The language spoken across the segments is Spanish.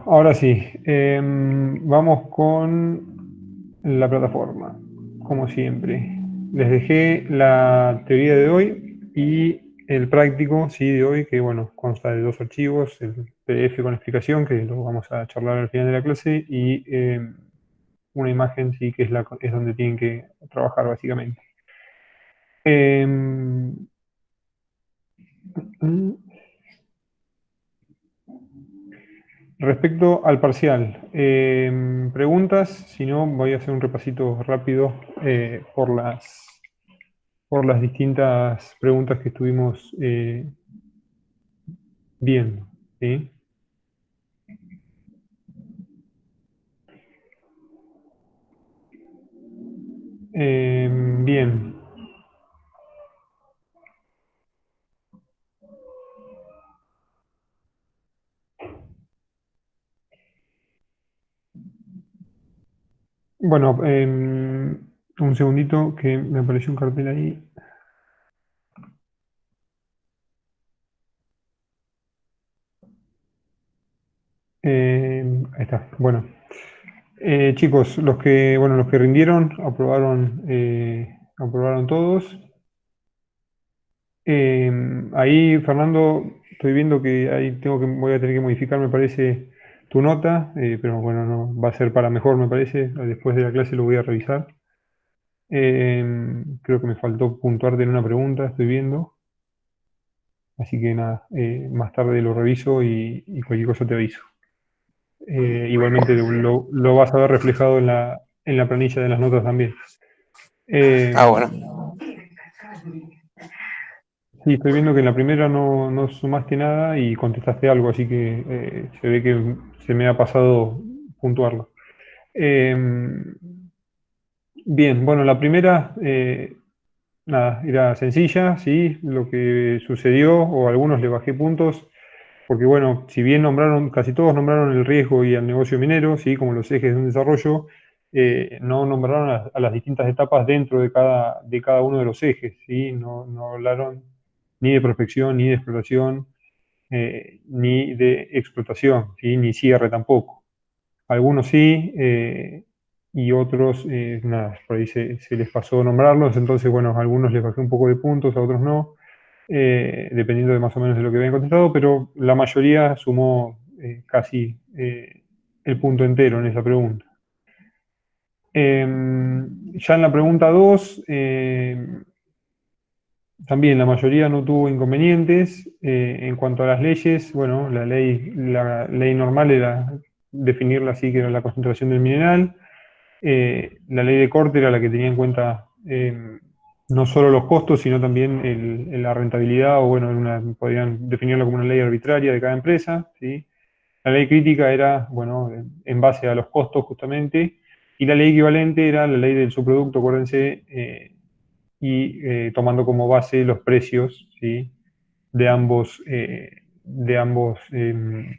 ahora sí. Vamos con la plataforma, como siempre. Les dejé la teoría de hoy y el práctico, sí, de hoy, que bueno, consta de dos archivos, el PDF con explicación, que lo vamos a charlar al final de la clase, y una imagen, sí, que es donde tienen que trabajar básicamente. Em, Respecto al parcial, preguntas, si no, voy a hacer un repasito rápido por las distintas preguntas que estuvimos viendo. ¿Sí? Bien, bueno, un segundito que me apareció un cartel ahí. Ahí está, bueno. Chicos, los que rindieron, aprobaron todos. Ahí, Fernando, estoy viendo que ahí voy a tener que modificar, me parece, tu nota, pero bueno, no, va a ser para mejor, me parece. Después de la clase lo voy a revisar. Creo que me faltó puntuarte en una pregunta, estoy viendo. Así que nada, más tarde lo reviso y cualquier cosa te aviso. Igualmente lo vas a ver reflejado en la planilla de las notas también. Eh, Ah, bueno. Sí, estoy viendo que en la primera no sumaste nada y contestaste algo, así que se ve que se me ha pasado puntuarlo. Eh, Bien, bueno, la primera, nada, era sencilla, sí, lo que sucedió, o a algunos le bajé puntos, porque bueno, si bien casi todos nombraron el riesgo y al negocio minero, sí, como los ejes de un desarrollo, no nombraron a las distintas etapas dentro de cada uno de los ejes, sí, no hablaron ni de prospección, ni de exploración, ni de explotación, ¿sí? Ni cierre tampoco. Algunos sí, y otros, nada, por ahí se les pasó nombrarlos, entonces, bueno, a algunos les bajé un poco de puntos, a otros no, dependiendo de más o menos de lo que habían contestado, pero la mayoría sumó casi el punto entero en esa pregunta. Ya en la pregunta 2 también la mayoría no tuvo inconvenientes. En cuanto a las leyes, bueno, la ley normal era definirla así, que era la concentración del mineral. La ley de corte era la que tenía en cuenta no solo los costos, sino también la rentabilidad, o bueno, podrían definirlo como una ley arbitraria de cada empresa, ¿sí? La ley crítica era, bueno, en base a los costos justamente, y la ley equivalente era la ley del subproducto, acuérdense, tomando como base los precios, ¿sí? De ambos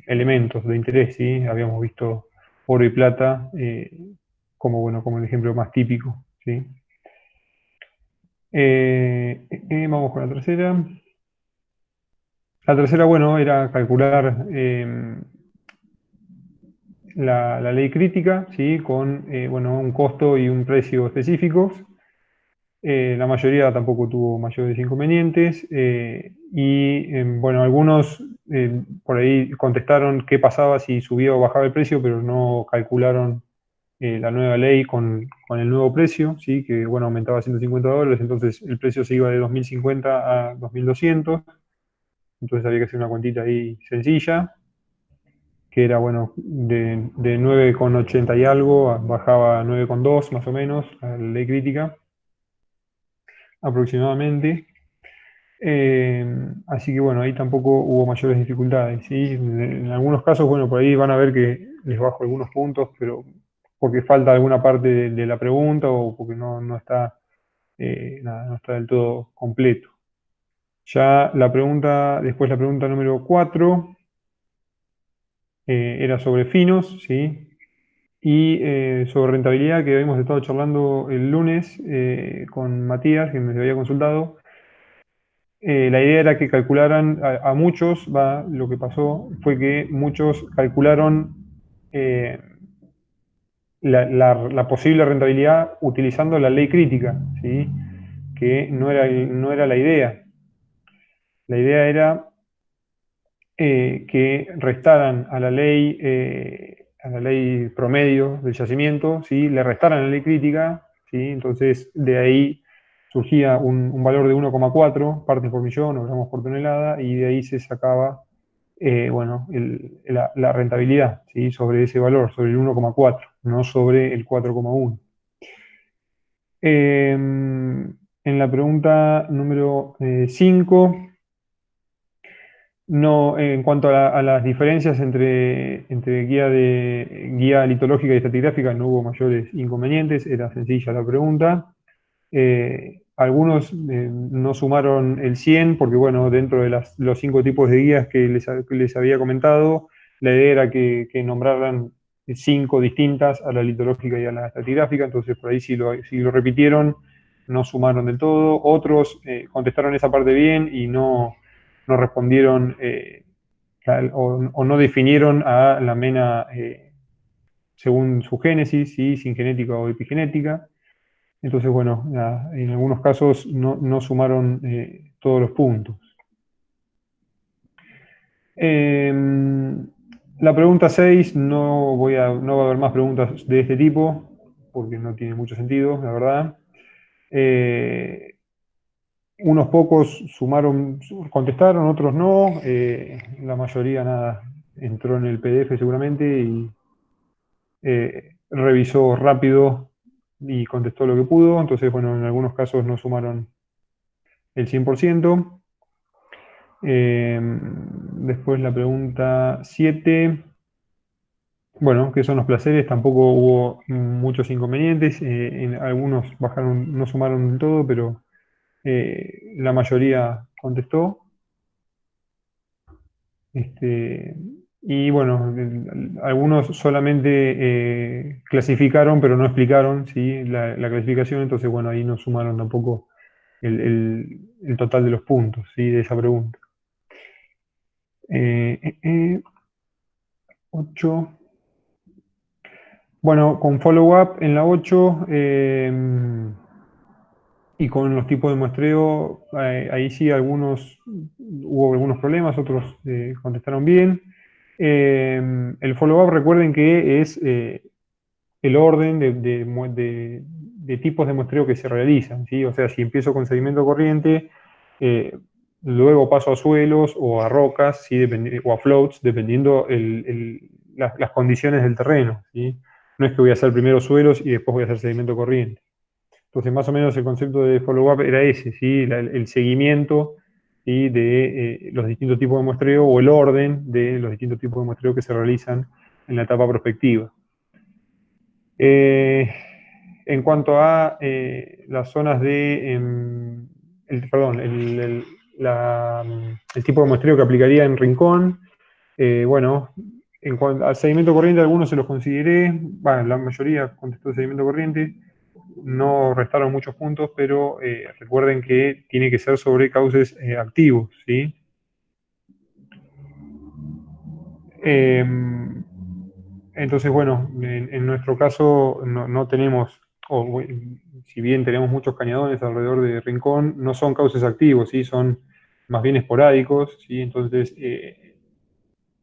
elementos de interés, ¿sí? Habíamos visto oro y plata como, bueno, como el ejemplo más típico, ¿sí? Vamos con la tercera. La tercera, bueno, era calcular la ley crítica, ¿sí? Con, bueno, un costo y un precio específicos. La mayoría tampoco tuvo mayores inconvenientes bueno, algunos por ahí contestaron qué pasaba si subía o bajaba el precio, pero no calcularon la nueva ley con el nuevo precio, ¿sí? Que bueno, aumentaba $150, entonces el precio se iba de 2.050 a 2.200, entonces había que hacer una cuentita ahí sencilla, que era bueno, de 9,80 y algo, bajaba a 9,2 más o menos, a la ley crítica aproximadamente. Así que bueno, ahí tampoco hubo mayores dificultades, ¿sí? En algunos casos, bueno, por ahí van a ver que les bajo algunos puntos, pero porque falta alguna parte de la pregunta o porque no está, nada, no está del todo completo. Ya después la pregunta número 4 era sobre finos, ¿sí? Y sobre rentabilidad, que habíamos estado charlando el lunes con Matías, que me había consultado. La idea era que calcularan a muchos, lo que pasó fue que muchos calcularon la posible rentabilidad utilizando la ley crítica, ¿sí? Que no era la idea. La idea era que restaran a la ley promedio del yacimiento, ¿sí? Le restaran la ley crítica, ¿sí? Entonces de ahí surgía un valor de 1,4 partes por millón o gramos por tonelada, y de ahí se sacaba bueno, la rentabilidad, ¿sí? Sobre ese valor, sobre el 1,4, no sobre el 4,1. En la pregunta número 5, no, en cuanto a las diferencias entre guía litológica y estratigráfica, no hubo mayores inconvenientes, era sencilla la pregunta. Algunos no sumaron el 100 porque, bueno, dentro de los 5 tipos de guías que les había comentado, la idea era que nombraran 5 distintas a la litológica y a la estratigráfica, entonces por ahí si lo repitieron, no sumaron del todo. Otros contestaron esa parte bien y no respondieron o no definieron a la mena según su génesis, ¿sí? Sin genética o epigenética. Entonces, bueno, en algunos casos no sumaron todos los puntos. La pregunta 6, no va a haber más preguntas de este tipo, porque no tiene mucho sentido, la verdad. Unos pocos contestaron, otros no. La mayoría nada, entró en el PDF seguramente y revisó rápido y contestó lo que pudo. Entonces, bueno, en algunos casos no sumaron el 100%. Después la pregunta 7. Bueno, ¿qué son los placeres? Tampoco hubo muchos inconvenientes. En algunos bajaron, no sumaron del todo, pero la mayoría contestó. Este, y bueno, algunos solamente clasificaron, pero no explicaron, ¿sí? La clasificación, entonces bueno, ahí no sumaron tampoco el total de los puntos, ¿sí? De esa pregunta. 8. Bueno, con follow-up en la 8 y con los tipos de muestreo, ahí sí hubo algunos problemas, otros contestaron bien. El follow-up, recuerden que es el orden de tipos de muestreo que se realizan, ¿sí? O sea, si empiezo con sedimento corriente, eh, luego paso a suelos o a rocas, ¿sí? O a floats, dependiendo las condiciones del terreno, ¿sí? No es que voy a hacer primero suelos y después voy a hacer sedimento corriente. Entonces, más o menos el concepto de follow-up era ese, ¿sí? El seguimiento, ¿sí? De los distintos tipos de muestreo o el orden de los distintos tipos de muestreo que se realizan en la etapa prospectiva. Eh, en cuanto a las zonas perdón, el tipo de muestreo que aplicaría en Rincón, bueno, en cuanto al sedimento corriente, algunos se los consideré, bueno, la mayoría contestó sedimento corriente, no restaron muchos puntos, pero recuerden que tiene que ser sobre cauces activos, ¿sí? Eh, entonces, bueno, en nuestro caso no tenemos, si bien tenemos muchos cañadones alrededor de Rincón, no son cauces activos, ¿sí? Son más bien esporádicos, ¿sí? Entonces,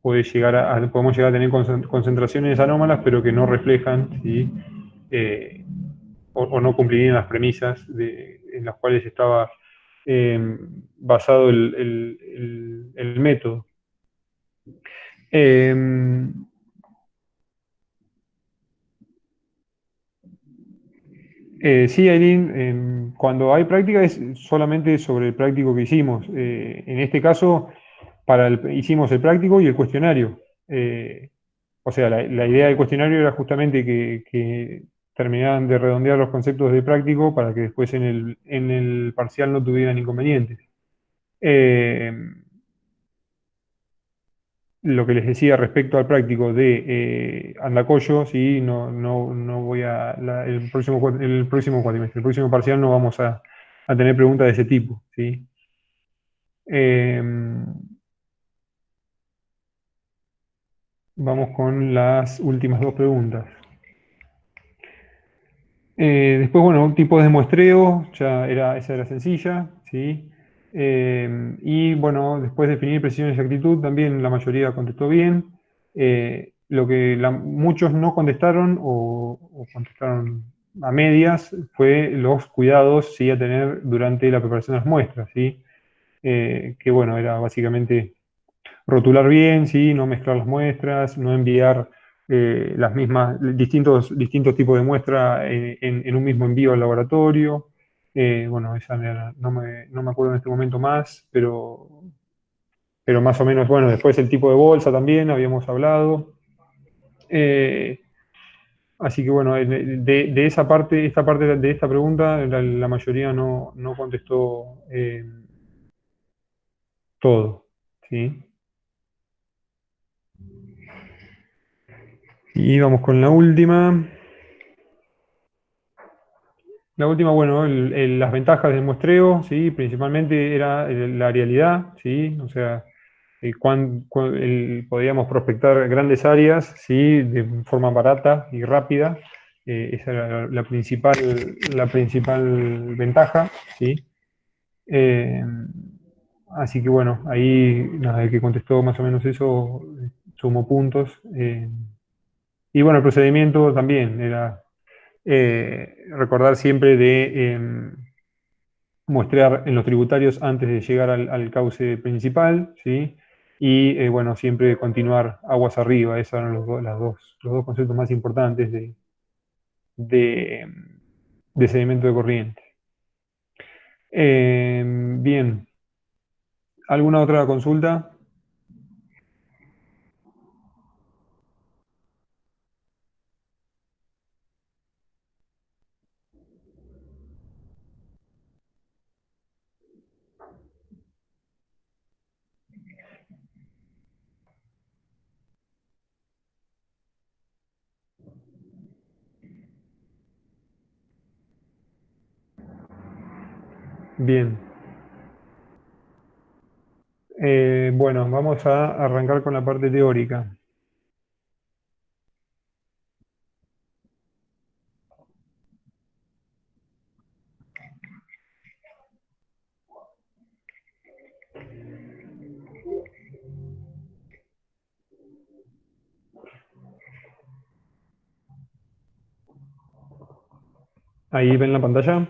podemos llegar a tener concentraciones anómalas, pero que no reflejan, ¿sí? Eh, o no cumplirían las premisas en las cuales estaba eh, basado el método. Eh, sí, Aileen, cuando hay práctica es solamente sobre el práctico que hicimos. En este caso, hicimos el práctico y el cuestionario. O sea, la idea del cuestionario era justamente que terminaran de redondear los conceptos de práctico para que después en el parcial no tuvieran inconvenientes. Eh, lo que les decía respecto al práctico de Andacollo, sí, no voy el próximo cuatrimestre, el próximo parcial no vamos a tener preguntas de ese tipo, ¿sí? Eh, vamos con las últimas dos preguntas. Después, bueno, tipos de muestreo, esa era sencilla, ¿sí? Y bueno, después definir precisión y exactitud, también la mayoría contestó bien. Lo que muchos no contestaron o contestaron a medias fue los cuidados, sí, a tener durante la preparación de las muestras, ¿sí? Que bueno, era básicamente rotular bien, ¿sí? No mezclar las muestras, no enviar las mismas, distintos tipos de muestra en un mismo envío al laboratorio. Bueno, no me acuerdo en este momento más, pero más o menos, bueno, después el tipo de bolsa también habíamos hablado. Eh, Así que bueno, de esa parte, esta parte de esta pregunta, la mayoría no contestó todo, ¿sí? Y vamos con la última. La última, bueno, las ventajas del muestreo, ¿sí? Principalmente era la realidad, ¿sí? O sea, podíamos prospectar grandes áreas, ¿sí? De forma barata y rápida. Esa era la principal ventaja, ¿sí? Eh, Así que bueno, ahí nada, el que contestó más o menos eso sumó puntos. Y bueno, el procedimiento también era recordar siempre de muestrear en los tributarios antes de llegar al cauce principal, ¿sí? Y bueno, siempre continuar aguas arriba, esos eran los dos conceptos más importantes de, de sedimento de corriente. Bien, ¿alguna otra consulta? Bien. Bueno, vamos a arrancar con la parte teórica. Ahí ven la pantalla.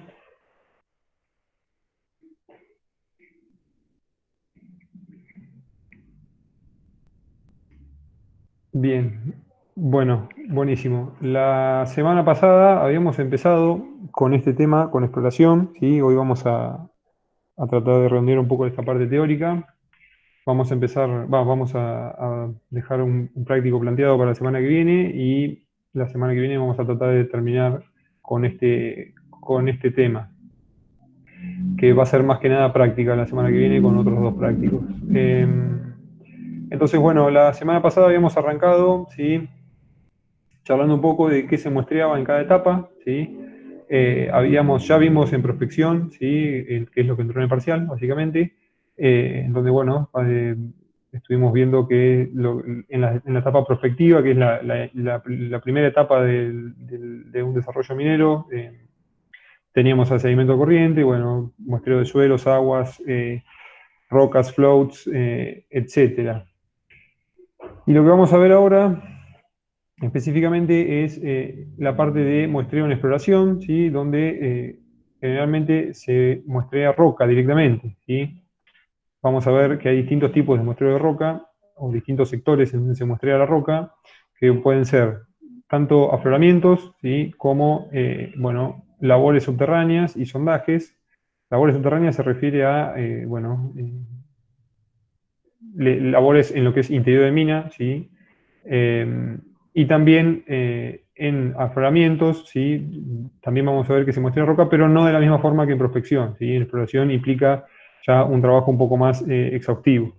Bien, bueno, buenísimo. La semana pasada habíamos empezado con este tema, con exploración, ¿sí? Hoy vamos a tratar de redondear un poco esta parte teórica. Vamos a empezar, vamos a dejar un práctico planteado para la semana que viene y la semana que viene vamos a tratar de terminar con este tema, que va a ser más que nada práctica la semana que viene con otros dos prácticos. Entonces, bueno, la semana pasada habíamos arrancado, ¿sí? Charlando un poco de qué se muestreaba en cada etapa, ¿sí? Ya vimos en prospección, ¿sí? Qué es lo que entró en el parcial, básicamente, en donde, bueno, estuvimos viendo que en la etapa prospectiva, que es la primera etapa de un desarrollo minero, teníamos el sedimento corriente, bueno, muestreo de suelos, aguas, rocas, floats, etcétera. Y lo que vamos a ver ahora específicamente es la parte de muestreo en exploración, ¿sí? Donde generalmente se muestrea roca directamente, ¿sí? Vamos a ver que hay distintos tipos de muestreo de roca o distintos sectores en donde se muestrea la roca, que pueden ser tanto afloramientos, ¿sí? Como bueno, labores subterráneas y sondajes. Labores subterráneas se refiere a bueno, labores en lo que es interior de mina, ¿sí? Y también en afloramientos, ¿sí? También vamos a ver que se muestra roca, pero no de la misma forma que en prospección, ¿sí? En exploración implica ya un trabajo un poco más exhaustivo.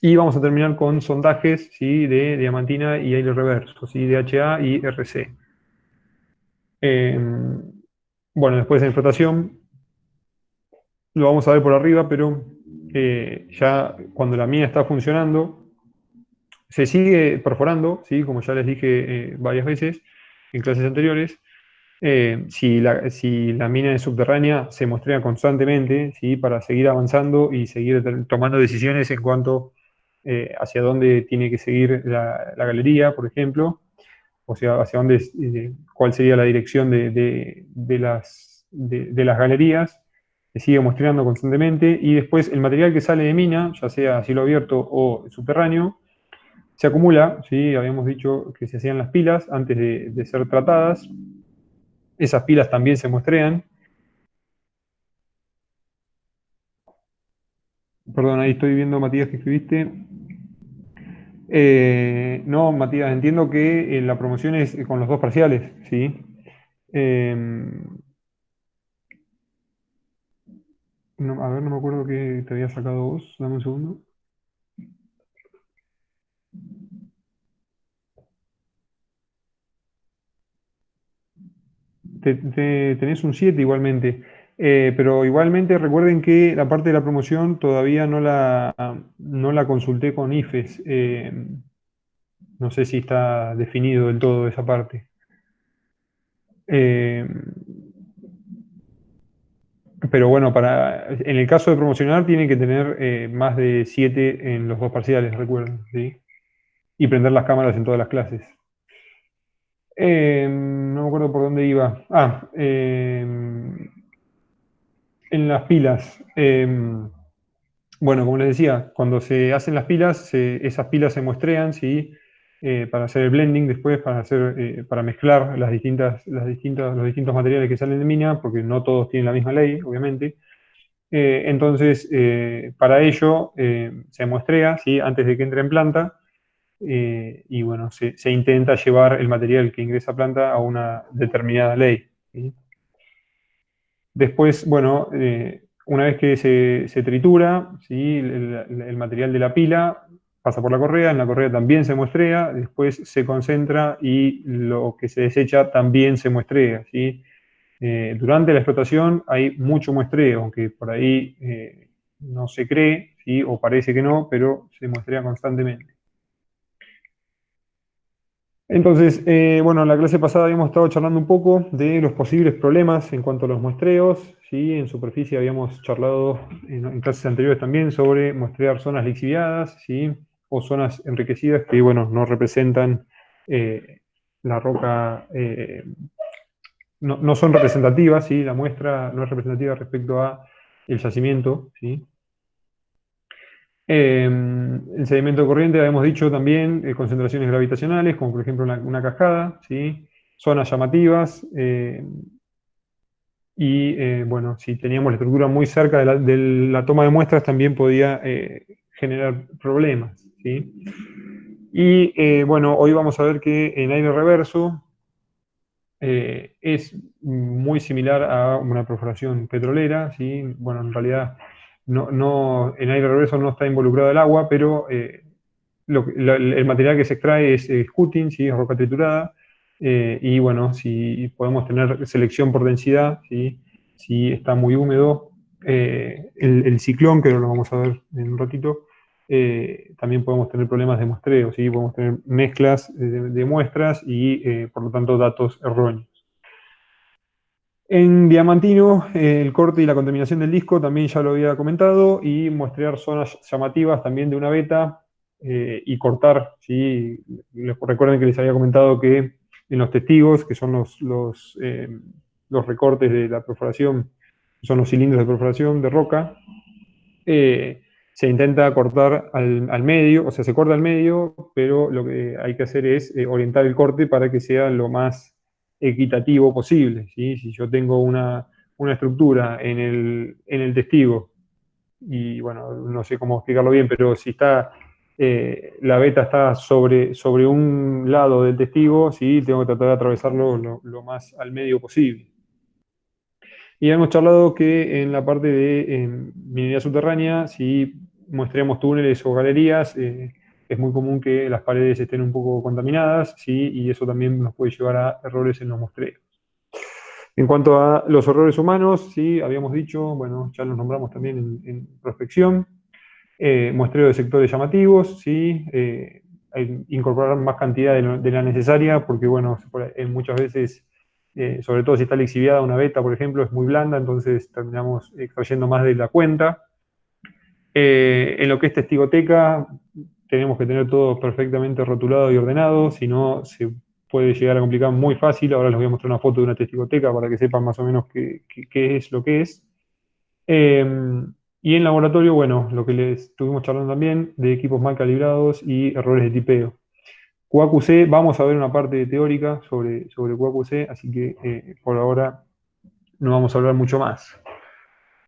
Y vamos a terminar con sondajes, ¿sí? De diamantina y aire reverso, ¿sí? DHA y RC. Eh, bueno, después de explotación lo vamos a ver por arriba, pero ya cuando la mina está funcionando, se sigue perforando, ¿sí? Como ya les dije varias veces en clases anteriores. Si la mina es subterránea, se muestrea constantemente, ¿sí? Para seguir avanzando y seguir tomando decisiones en cuanto hacia dónde tiene que seguir la galería, por ejemplo, o sea, hacia dónde, cuál sería la dirección de las galerías. Se sigue muestreando constantemente y después el material que sale de mina, ya sea a cielo abierto o subterráneo, se acumula, ¿sí? Habíamos dicho que se hacían las pilas antes de ser tratadas. Esas pilas también se muestrean. Perdón, ahí estoy viendo, Matías, que escribiste. No, Matías, entiendo que la promoción es con los dos parciales, ¿sí? Eh, a ver, no me acuerdo que te había sacado vos. Dame un segundo. Tenés un 7 igualmente. Pero igualmente recuerden que la parte de la promoción todavía no la consulté con IFES. No sé si está definido del todo esa parte. Eh, pero bueno, en el caso de promocionar tiene que tener más de 7 en los dos parciales, recuerden, ¿sí? Y prender las cámaras en todas las clases. No me acuerdo por dónde iba. En las pilas. Bueno, como les decía, cuando se hacen las pilas, esas pilas se muestrean, ¿sí? Para hacer el blending después, para mezclar los distintos materiales que salen de mina, porque no todos tienen la misma ley, obviamente. Entonces, para ello se muestrea, ¿sí? Antes de que entre en planta, y bueno, se intenta llevar el material que ingresa a planta a una determinada ley, ¿sí? Después, bueno, una vez que se tritura, ¿sí? El material de la pila pasa por la correa, en la correa también se muestrea, después se concentra y lo que se desecha también se muestrea, ¿sí? Durante la explotación hay mucho muestreo, aunque por ahí no se cree, ¿sí? O parece que no, pero se muestrea constantemente. Entonces, bueno, en la clase pasada habíamos estado charlando un poco de los posibles problemas en cuanto a los muestreos, ¿sí? En superficie habíamos charlado en clases anteriores también sobre muestrear zonas lixiviadas, ¿sí? O zonas enriquecidas que, bueno, no representan la roca, no son representativas, ¿sí? La muestra no es representativa respecto a el yacimiento, ¿sí? El sedimento corriente, habíamos dicho también, concentraciones gravitacionales, como por ejemplo una cascada, ¿sí? Zonas llamativas, y bueno, si teníamos la estructura muy cerca de la toma de muestras, también podía generar problemas, ¿sí? Y bueno, hoy vamos a ver que en aire reverso es muy similar a una perforación petrolera, ¿sí? Bueno, en realidad en aire reverso no está involucrado el agua, pero el material que se extrae es cutting, ¿sí? Es roca triturada, y bueno, si podemos tener selección por densidad, ¿sí? Si está muy húmedo, el ciclón, que ahora lo vamos a ver en un ratito, también podemos tener problemas de muestreo, ¿sí? Podemos tener mezclas de muestras y por lo tanto datos erróneos. En Diamantino, el corte y la contaminación del disco también ya lo había comentado, y muestrear zonas llamativas también de una beta, y cortar, ¿sí? Recuerden que les había comentado que en los testigos, que son los recortes de la perforación, son los cilindros de perforación de roca, se intenta cortar al medio, o sea, se corta al medio, pero lo que hay que hacer es orientar el corte para que sea lo más equitativo posible, ¿sí? Si yo tengo una estructura en el testigo, y bueno, no sé cómo explicarlo bien, pero si la beta está sobre un lado del testigo, ¿sí? Tengo que tratar de atravesarlo lo más al medio posible. Y hemos charlado que en la parte de minería subterránea, si muestreamos túneles o galerías, es muy común que las paredes estén un poco contaminadas, ¿sí? Y eso también nos puede llevar a errores en los muestreos. En cuanto a los errores humanos, sí, habíamos dicho, bueno, ya los nombramos también en prospección, muestreo de sectores llamativos, ¿sí? incorporar más cantidad de la necesaria, porque bueno, muchas veces, sobre todo si está lixiviada una beta, por ejemplo, es muy blanda, entonces terminamos extrayendo más de la cuenta. En lo que es testigoteca, tenemos que tener todo perfectamente rotulado y ordenado, si no se puede llegar a complicar muy fácil. Ahora les voy a mostrar una foto de una testigoteca para que sepan más o menos qué es lo que es. Eh, y en laboratorio, bueno, lo que les estuvimos charlando también, de equipos mal calibrados y errores de tipeo. QAQC, vamos a ver una parte teórica sobre QAQC, así que por ahora no vamos a hablar mucho más.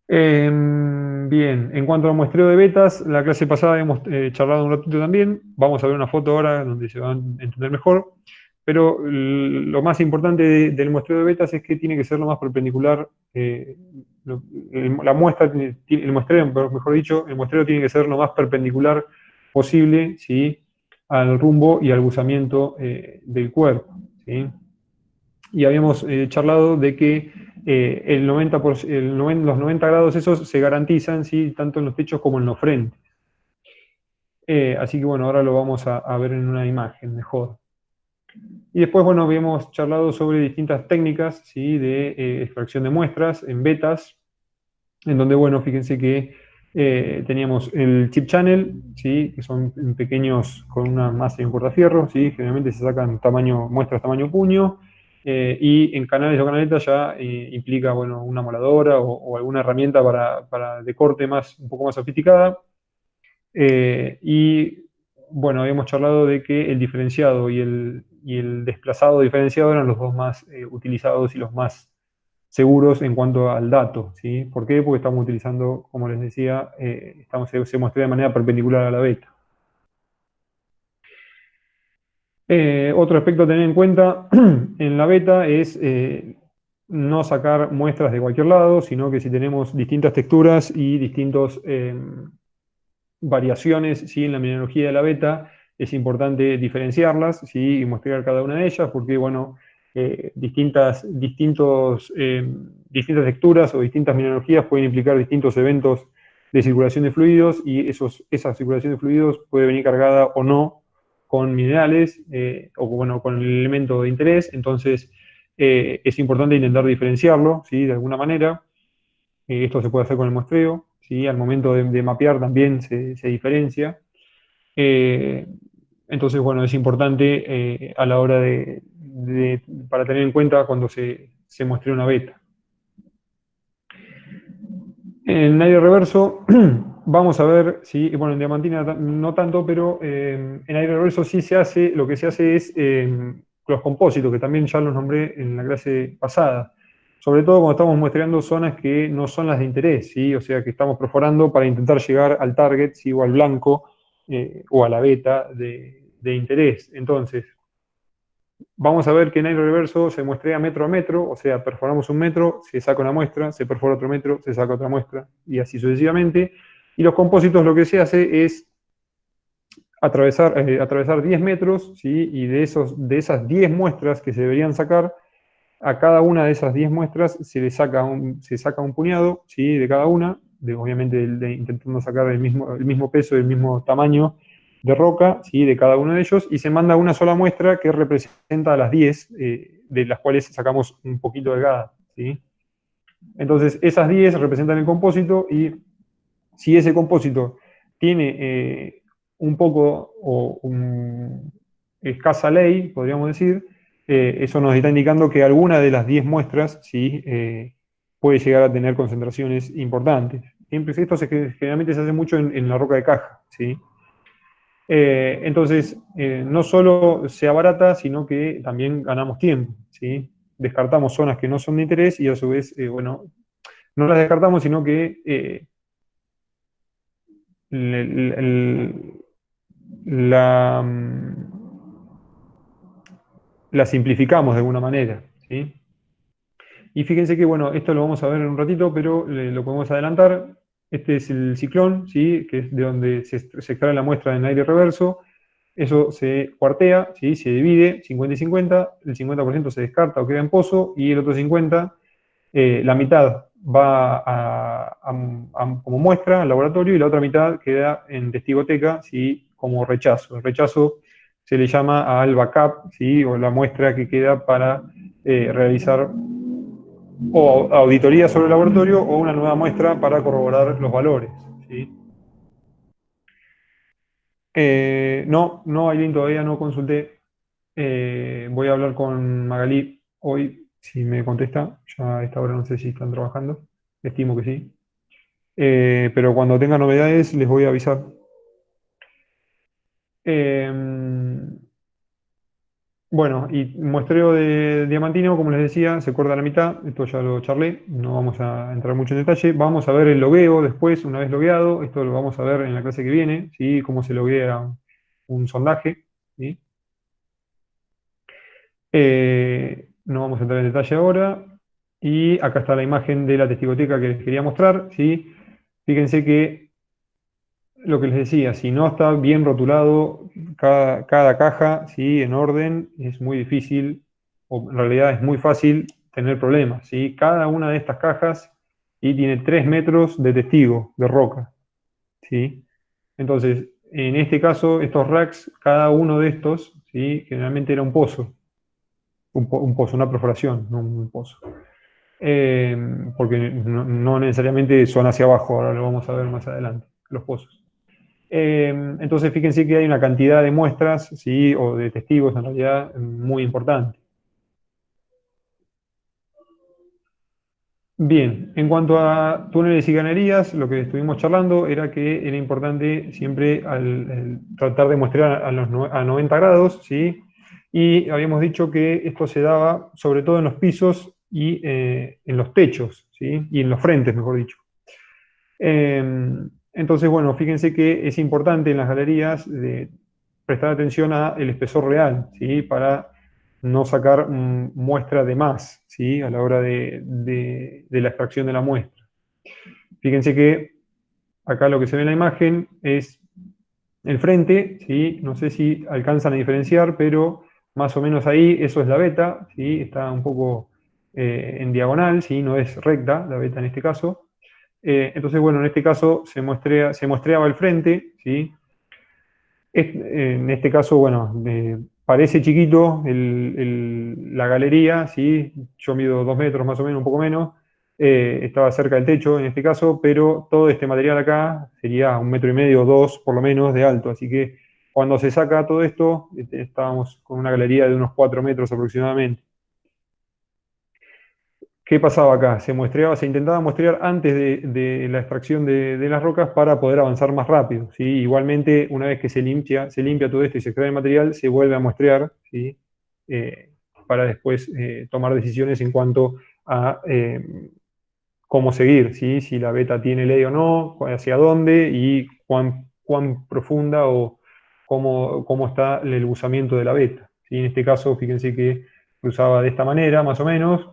Bien, en cuanto al muestreo de betas, la clase pasada hemos charlado un ratito también. Vamos a ver una foto ahora donde se van a entender mejor. Pero lo más importante del muestreo de betas es que tiene que ser lo más perpendicular. La muestra, el muestreo, mejor dicho, el muestreo tiene que ser lo más perpendicular posible, ¿sí?, al rumbo y al buzamiento del cuerpo, ¿sí? Y habíamos charlado de que los 90 grados esos se garantizan, ¿sí?, tanto en los techos como en los frentes. Así que bueno, ahora lo vamos a ver en una imagen mejor. Y después, bueno, habíamos charlado sobre distintas técnicas, ¿sí?, de extracción de muestras en betas, en donde, bueno, fíjense que teníamos el chip channel, ¿sí?, que son pequeños con una masa y un cortafierro, ¿sí?, generalmente se sacan muestras tamaño puño, y en canales o canaletas ya implica, bueno, una moladora o alguna herramienta de corte un poco más sofisticada. Y bueno, habíamos charlado de que el diferenciado y el desplazado diferenciado eran los dos más utilizados y los más seguros en cuanto al dato, ¿sí? ¿Por qué? Porque estamos utilizando, como les decía, se muestra de manera perpendicular a la beta. Otro aspecto a tener en cuenta en la beta es no sacar muestras de cualquier lado, sino que si tenemos distintas texturas y distintos variaciones, ¿sí?, en la mineralogía de la beta, es importante diferenciarlas, ¿sí?, y mostrar cada una de ellas, porque bueno, distintas texturas o distintas mineralogías pueden implicar distintos eventos de circulación de fluidos, y esa circulación de fluidos puede venir cargada o no con minerales, o bueno, con el elemento de interés. Entonces es importante intentar diferenciarlo, ¿sí?, de alguna manera. Esto se puede hacer con el muestreo, ¿sí? Al momento de mapear también se diferencia. Eh, entonces, bueno, es importante a la hora para tener en cuenta cuando se muestre una beta. En aire reverso vamos a ver, sí, bueno, en diamantina no tanto, pero en aire reverso sí lo que se hace es los compósitos, que también ya los nombré en la clase pasada. Sobre todo cuando estamos muestreando zonas que no son las de interés, ¿sí? O sea, que estamos perforando para intentar llegar al target, ¿sí?, o al blanco, o a la beta de interés. Entonces, vamos a ver que en aire reverso se muestrea metro a metro, o sea, perforamos un metro, se saca una muestra, se perfora otro metro, se saca otra muestra, y así sucesivamente. Y los compósitos, lo que se hace es atravesar 10 metros, ¿sí?, y de esas 10 muestras que se deberían sacar, a cada una de esas 10 muestras se saca un puñado, ¿sí?, de cada una, obviamente intentando sacar el mismo peso y el mismo tamaño de roca, ¿sí?, de cada uno de ellos, y se manda una sola muestra que representa a las 10, de las cuales sacamos un poquito de cada, ¿sí? Entonces, esas 10 representan el compósito, y si ese compósito tiene un poco o escasa ley, podríamos decir, eso nos está indicando que alguna de las 10 muestras, ¿sí?, puede llegar a tener concentraciones importantes. Esto generalmente se hace mucho en la roca de caja, ¿sí? Entonces, no solo se abarata, sino que también ganamos tiempo, ¿sí? Descartamos zonas que no son de interés y a su vez, bueno, no las descartamos, sino que el- el- la, la simplificamos de alguna manera, ¿sí? Y fíjense que, bueno, esto lo vamos a ver en un ratito, pero lo podemos adelantar. Este es el ciclón, ¿sí?, que es de donde se extrae la muestra en aire reverso. Eso se cuartea, ¿sí?, se divide 50 y 50, el 50% se descarta o queda en pozo, y el otro 50, la mitad va como muestra al laboratorio, y la otra mitad queda en testigoteca, ¿sí?, como rechazo. El rechazo se le llama al backup, ¿sí? O la muestra que queda para realizar o auditoría sobre el laboratorio o una nueva muestra para corroborar los valores, ¿sí? No, no, Aileen, todavía no consulté. Voy a hablar con Magalí hoy, si me contesta. Ya a esta hora no sé si están trabajando. Estimo que sí. Pero cuando tenga novedades les voy a avisar. Eh, bueno, y muestreo de diamantino, como les decía, se corta a la mitad. Esto ya lo charlé, no vamos a entrar mucho en detalle. Vamos a ver el logueo después, una vez logueado. Esto lo vamos a ver en la clase que viene, ¿sí? Cómo se loguea un sondaje, ¿sí? No vamos a entrar en detalle ahora. Y acá está la imagen de la testigoteca que les quería mostrar, ¿sí? Fíjense que lo que les decía, si no está bien rotulado cada caja, ¿sí? En orden, es muy difícil, o en realidad es muy fácil tener problemas, ¿sí? Cada una de estas cajas y tiene 3 metros de testigo, de roca, ¿sí? Entonces, en este caso, estos racks, cada uno de estos, ¿sí? Generalmente era un pozo, un pozo, una perforación, no un pozo. Eh, Porque no necesariamente son hacia abajo, ahora lo vamos a ver más adelante, los pozos. Entonces, fíjense que hay una cantidad de muestras, ¿sí? O de testigos en realidad muy importante. Bien, en cuanto a túneles y galerías, lo que estuvimos charlando era que era importante siempre tratar de muestrear a 90 grados, ¿sí? Y habíamos dicho que esto se daba sobre todo en los pisos y en los techos, ¿sí? Y en los frentes, mejor dicho. Eh, entonces, bueno, fíjense que es importante en las galerías prestar atención al espesor real, ¿sí? Para no sacar muestra de más, ¿sí? A la hora de la extracción de la muestra. Fíjense que acá lo que se ve en la imagen es el frente, ¿sí? No sé si alcanzan a diferenciar, pero más o menos ahí eso es la beta, ¿sí? Está un poco en diagonal, ¿sí? No es recta la beta en este caso. Entonces, bueno, en este caso se muestreaba el frente, ¿sí? En este caso, bueno, parece chiquito la galería, ¿sí? Yo mido 2 metros más o menos, un poco menos. Estaba cerca del techo en este caso, pero todo este material acá sería 1,5 metros, 2 por lo menos de alto. Así que cuando se saca todo esto, estábamos con una galería de unos 4 metros aproximadamente. ¿Qué pasaba acá? Se intentaba muestrear antes de la extracción de las rocas para poder avanzar más rápido, ¿sí? Igualmente, una vez que se limpia todo esto y se extrae el material, se vuelve a muestrear, ¿sí? Eh, para después tomar decisiones en cuanto a cómo seguir, ¿sí? Si la beta tiene ley o no, hacia dónde y cuán profunda o cómo está el buzamiento de la beta, ¿sí? En este caso, fíjense que se usaba de esta manera, más o menos,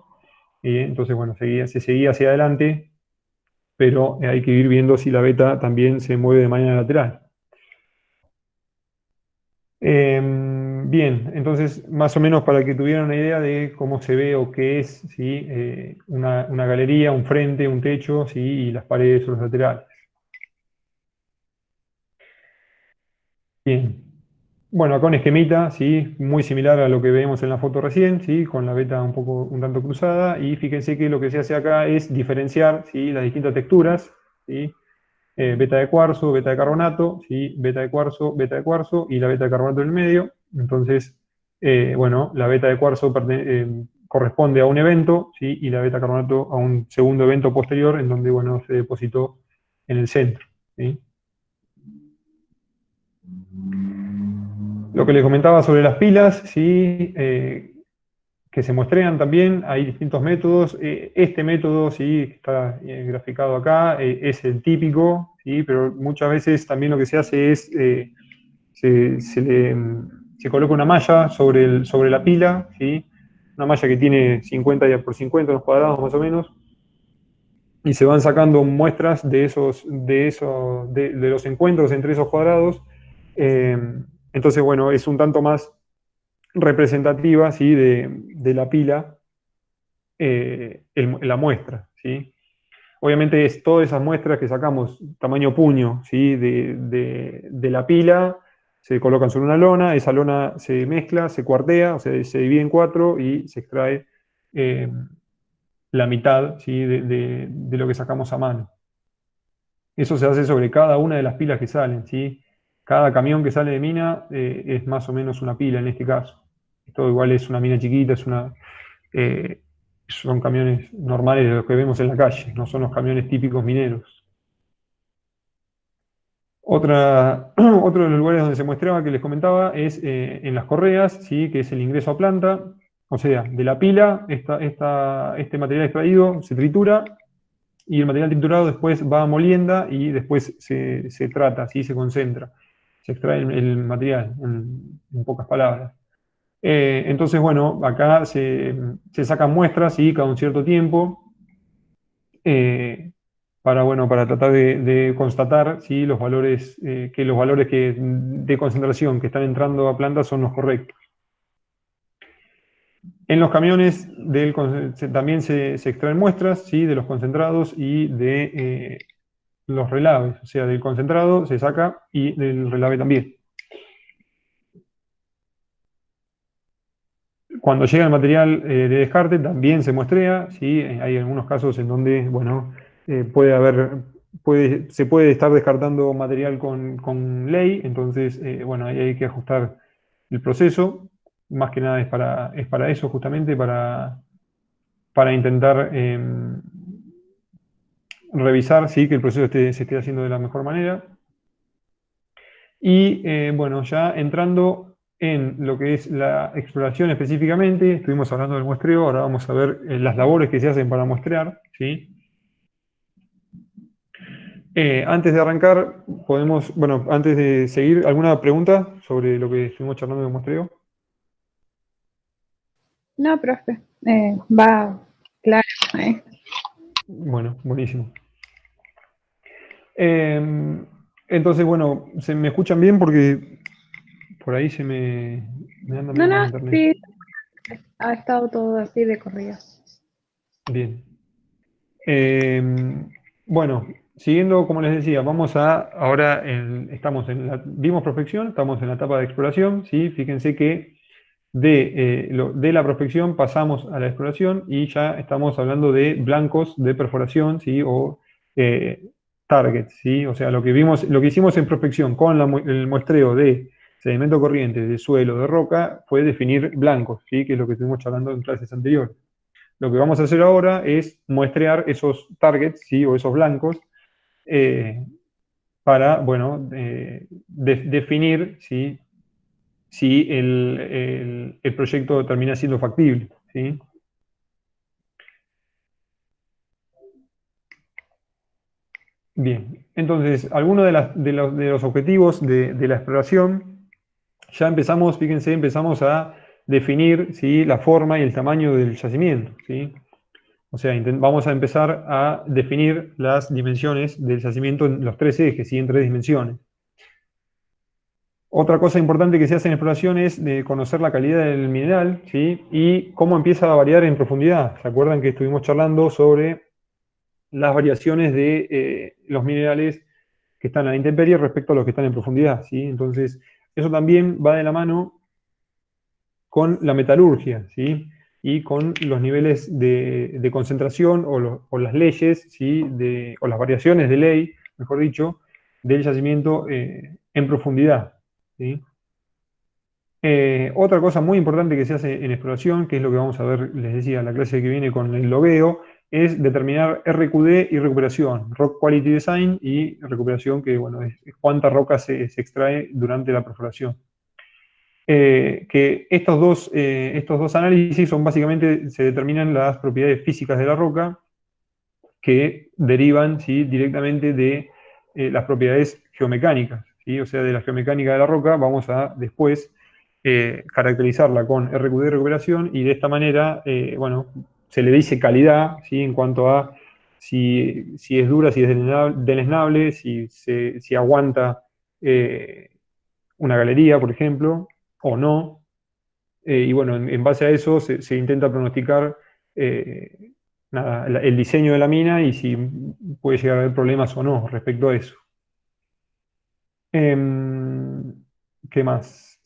y entonces, bueno, se seguía hacia adelante, pero hay que ir viendo si la beta también se mueve de manera lateral. Bien, entonces, más o menos para que tuvieran una idea de cómo se ve o qué es, ¿sí? Una galería, un frente, un techo, ¿sí? Y las paredes o los laterales. Bien. Bueno, acá un esquemita, ¿sí? Muy similar a lo que vemos en la foto recién, ¿sí? Con la beta un tanto cruzada. Y fíjense que lo que se hace acá es diferenciar, ¿sí? Las distintas texturas, ¿sí? Beta de cuarzo, beta de carbonato, ¿sí? Beta de cuarzo y la beta de carbonato en el medio. Entonces, bueno, la beta de cuarzo corresponde a un evento, ¿sí? Y la beta de carbonato a un segundo evento posterior en donde, bueno, se depositó en el centro, ¿sí? Lo que les comentaba sobre las pilas, ¿sí? Que se muestrean también, hay distintos métodos. Este método, sí, que está graficado acá, es el típico, ¿sí? Pero muchas veces también lo que se hace es, se coloca una malla sobre la pila, ¿sí? Una malla que tiene 50 por 50 unos cuadrados más o menos, y se van sacando muestras de los encuentros entre esos cuadrados. Eh, entonces, bueno, es un tanto más representativa, ¿sí? De la pila, la muestra, ¿sí? Obviamente es todas esas muestras que sacamos, tamaño puño, ¿sí? De la pila, se colocan sobre una lona, esa lona se mezcla, se cuartea, o sea, se divide en cuatro y se extrae eh, la mitad, ¿sí? de lo que sacamos a mano. Eso se hace sobre cada una de las pilas que salen, ¿sí? Cada camión que sale de mina es más o menos una pila en este caso. Esto igual es una mina chiquita, eh, son camiones normales de los que vemos en la calle, no son los camiones típicos mineros. Otro de los lugares donde se muestraba que les comentaba es en las correas, ¿sí? Que es el ingreso a planta. O sea, de la pila, este material extraído se tritura y el material triturado después va a molienda y después se trata, ¿sí? Se concentra. Se extrae el material, en pocas palabras. Entonces, bueno, acá se sacan muestras, ¿sí? Cada un cierto tiempo. Para, bueno, para tratar de constatar si los valores, que los valores de concentración que están entrando a planta son los correctos. En los camiones también se extraen muestras, ¿sí? De los concentrados y de los relaves, o sea, del concentrado se saca y del relave también. Cuando llega el material de descarte también se muestrea, ¿sí? Hay algunos casos en donde, bueno, puede haber, se puede estar descartando material con ley, entonces, bueno, ahí hay que ajustar el proceso. Más que nada es para eso, justamente, para intentar revisar, ¿sí? Que el proceso se esté haciendo de la mejor manera. Y bueno, ya entrando en lo que es la exploración específicamente, estuvimos hablando del muestreo, ahora vamos a ver las labores que se hacen para muestrear, ¿sí? Antes de arrancar, podemos, bueno, antes de seguir, ¿alguna pregunta sobre lo que estuvimos charlando del muestreo? No, profe, va claro. eh. Bueno, buenísimo. Eh, entonces, bueno, ¿se me escuchan bien? Porque por ahí me anda No, medio mal no, internet. sí, ha estado todo así de corrido. Bien. Eh, bueno, siguiendo como les decía, vimos prospección, estamos en la etapa de exploración, ¿sí? Fíjense que de la prospección pasamos a la exploración y ya estamos hablando de blancos de perforación, ¿sí? O eh, targets, ¿sí? O sea, lo que hicimos en prospección con el muestreo de sedimento corriente, de suelo, de roca, fue definir blancos, ¿sí? Que es lo que estuvimos charlando en clases anteriores. Lo que vamos a hacer ahora es muestrear esos targets, ¿sí? O esos blancos, eh, para, bueno, definir, ¿sí? Si el proyecto termina siendo factible, ¿sí? Bien, entonces, algunos de los objetivos de la exploración, ya empezamos, fíjense, empezamos a definir, ¿sí? La forma y el tamaño del yacimiento, ¿sí? O sea, vamos a empezar a definir las dimensiones del yacimiento en los tres ejes, ¿sí? En tres dimensiones. Otra cosa importante que se hace en exploración es de conocer la calidad del mineral, ¿sí? Y cómo empieza a variar en profundidad. ¿Se acuerdan que estuvimos charlando sobre las variaciones de los minerales que están a la intemperie respecto a los que están en profundidad, ¿sí? Entonces, eso también va de la mano con la metalurgia, ¿sí? Y con los niveles de concentración o las leyes, ¿sí? O las variaciones de ley, mejor dicho, del yacimiento en profundidad, ¿sí? Otra cosa muy importante que se hace en exploración, que es lo que vamos a ver, les decía, la clase que viene con el logueo, es determinar RQD y recuperación, Rock Quality Design y recuperación, que bueno, es cuánta roca se extrae durante la perforación. Que estos dos análisis son básicamente, se determinan las propiedades físicas de la roca que derivan, ¿sí? Directamente de las propiedades geomecánicas, ¿sí? O sea, de la geomecánica de la roca vamos a después caracterizarla con RQD recuperación y de esta manera, bueno, se le dice calidad, ¿sí? En cuanto a si es dura, si es deleznable, si aguanta una galería, por ejemplo, o no. Y bueno, en base a eso se intenta pronosticar nada, el diseño de la mina y si puede llegar a haber problemas o no respecto a eso. Em, ¿Qué más?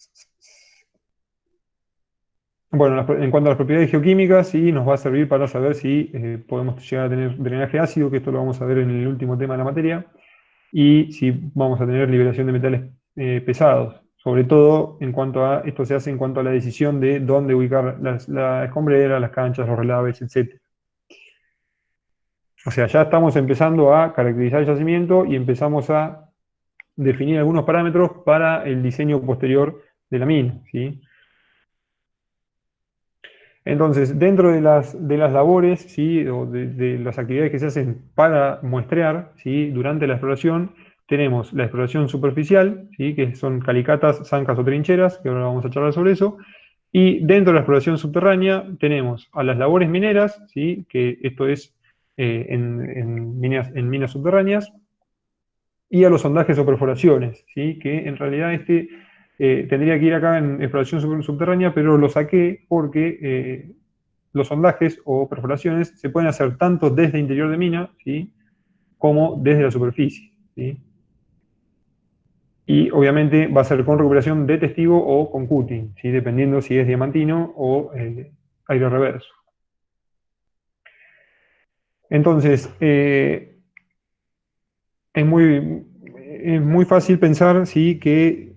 Bueno, en cuanto a las propiedades geoquímicas, sí nos va a servir para saber si podemos llegar a tener drenaje ácido, que esto lo vamos a ver en el último tema de la materia, y si vamos a tener liberación de metales pesados. Sobre todo en cuanto a, esto se hace en cuanto a la decisión de dónde ubicar la escombrera, las canchas, los relaves, etc. O sea, ya estamos empezando a caracterizar el yacimiento y empezamos a definir algunos parámetros para el diseño posterior de la mina, ¿sí? Entonces, dentro de las labores, ¿sí? O de las actividades que se hacen para muestrear, ¿sí? Durante la exploración, tenemos la exploración superficial, ¿sí? Que son calicatas, zancas o trincheras, que ahora vamos a charlar sobre eso. Y dentro de la exploración subterránea tenemos a las labores mineras, ¿sí? Que esto es en minas subterráneas, y a los sondajes o perforaciones, ¿sí? Que en realidad tendría que ir acá en exploración subterránea, pero lo saqué porque los sondajes o perforaciones se pueden hacer tanto desde el interior de mina, ¿sí? Como desde la superficie, ¿sí? Y obviamente va a ser con recuperación de testigo o con cutting, ¿sí? Dependiendo si es diamantino o aire reverso. Entonces, es muy fácil pensar, ¿sí? Que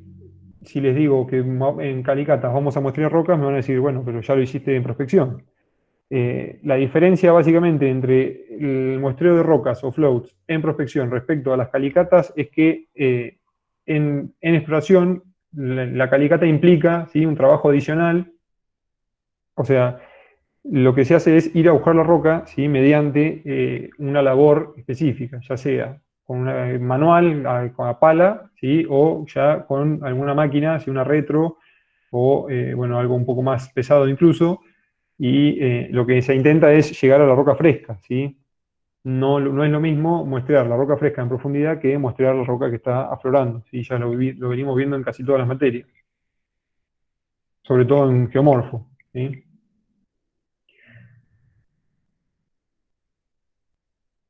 si les digo que en calicatas vamos a muestrear rocas, me van a decir, bueno, pero ya lo hiciste en prospección. La diferencia básicamente entre el muestreo de rocas o floats en prospección respecto a las calicatas es que en exploración la calicata implica, ¿sí? Un trabajo adicional, o sea, lo que se hace es ir a buscar la roca, ¿sí? Mediante una labor específica, ya sea con una manual, con la pala, ¿sí? O ya con alguna máquina, ¿sí? Una retro, o bueno, algo un poco más pesado incluso, y lo que se intenta es llegar a la roca fresca, ¿sí? No es lo mismo muestrear la roca fresca en profundidad que muestrear la roca que está aflorando, ¿sí? Ya lo venimos viendo en casi todas las materias, sobre todo en geomorfo, ¿sí?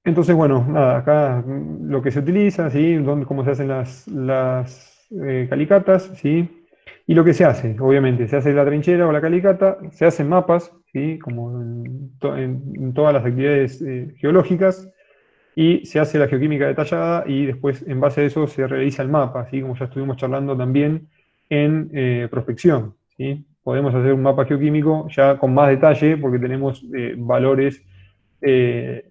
Entonces, bueno, nada, acá lo que se utiliza, ¿sí? Cómo se hacen las calicatas, ¿sí? Y lo que se hace, obviamente, se hace la trinchera o la calicata, se hacen mapas, ¿sí? Como en todas las actividades geológicas, y se hace la geoquímica detallada y después en base a eso se realiza el mapa, así como ya estuvimos charlando también en prospección, ¿sí? Podemos hacer un mapa geoquímico ya con más detalle porque tenemos valores, eh,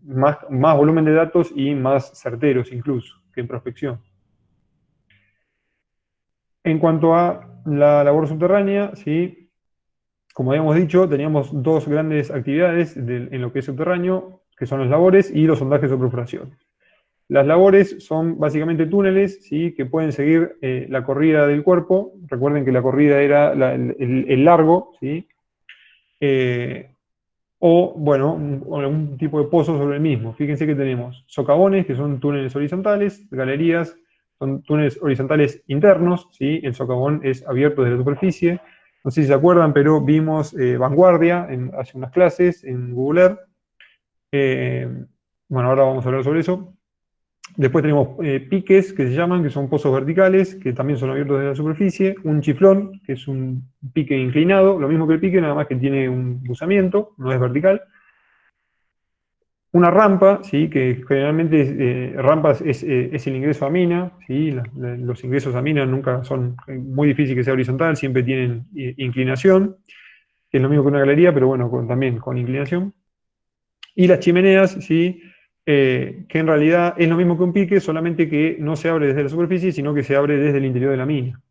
más volumen de datos y más certeros incluso que en prospección. En cuanto a la labor subterránea, ¿sí? Como habíamos dicho, teníamos dos grandes actividades en lo que es subterráneo, que son las labores y los sondajes o perforaciones. Las labores son básicamente túneles, ¿sí? Que pueden seguir la corrida del cuerpo. Recuerden que la corrida era el largo, ¿sí? Eh, o, bueno, algún tipo de pozo sobre el mismo. Fíjense que tenemos socavones, que son túneles horizontales, galerías, son túneles horizontales internos, ¿sí? El socavón es abierto desde la superficie. No sé si se acuerdan, pero vimos Vanguardia hace unas clases en Google Earth. Bueno, ahora vamos a hablar sobre eso. Después tenemos piques, que se llaman, que son pozos verticales, que también son abiertos desde la superficie. Un chiflón, que es un pique inclinado, lo mismo que el pique, nada más que tiene un buzamiento, no es vertical. Una rampa, ¿sí? Que generalmente rampas es el ingreso a mina, ¿sí? Los ingresos a mina nunca son muy difícil que sea horizontal, siempre tienen inclinación, que es lo mismo que una galería, pero bueno, también con inclinación. Y las chimeneas, ¿sí? Que en realidad es lo mismo que un pique, solamente que no se abre desde la superficie, sino que se abre desde el interior de la mina.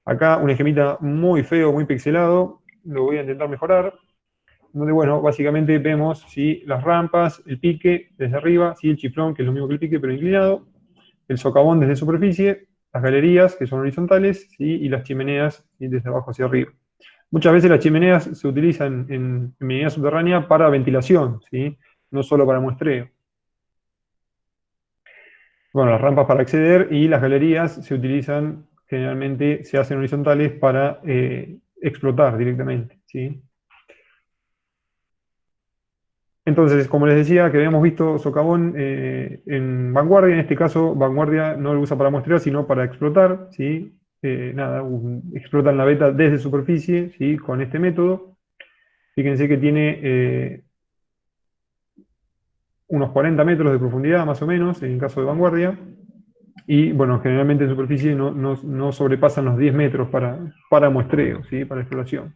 Acá un esquemita muy feo, muy pixelado, lo voy a intentar mejorar, donde, bueno, básicamente vemos, ¿sí? Las rampas, el pique desde arriba, ¿sí? El chiflón, que es lo mismo que el pique, pero inclinado, el socavón desde superficie, las galerías, que son horizontales, ¿sí? Y las chimeneas, ¿sí? Desde abajo hacia arriba. Muchas veces las chimeneas se utilizan en minería subterránea para ventilación, ¿sí? No solo para muestreo. Bueno, las rampas para acceder y las galerías se utilizan, generalmente se hacen horizontales para explotar directamente, ¿sí? Entonces, como les decía, que habíamos visto socavón en Vanguardia, en este caso Vanguardia no lo usa para muestrear, sino para explotar, ¿sí? nada, explotan la beta desde superficie, ¿sí? Con este método. Fíjense que tiene unos 40 metros de profundidad, más o menos, en caso de vanguardia. Y bueno, generalmente en superficie no sobrepasan los 10 metros para muestreo, ¿sí? Para exploración.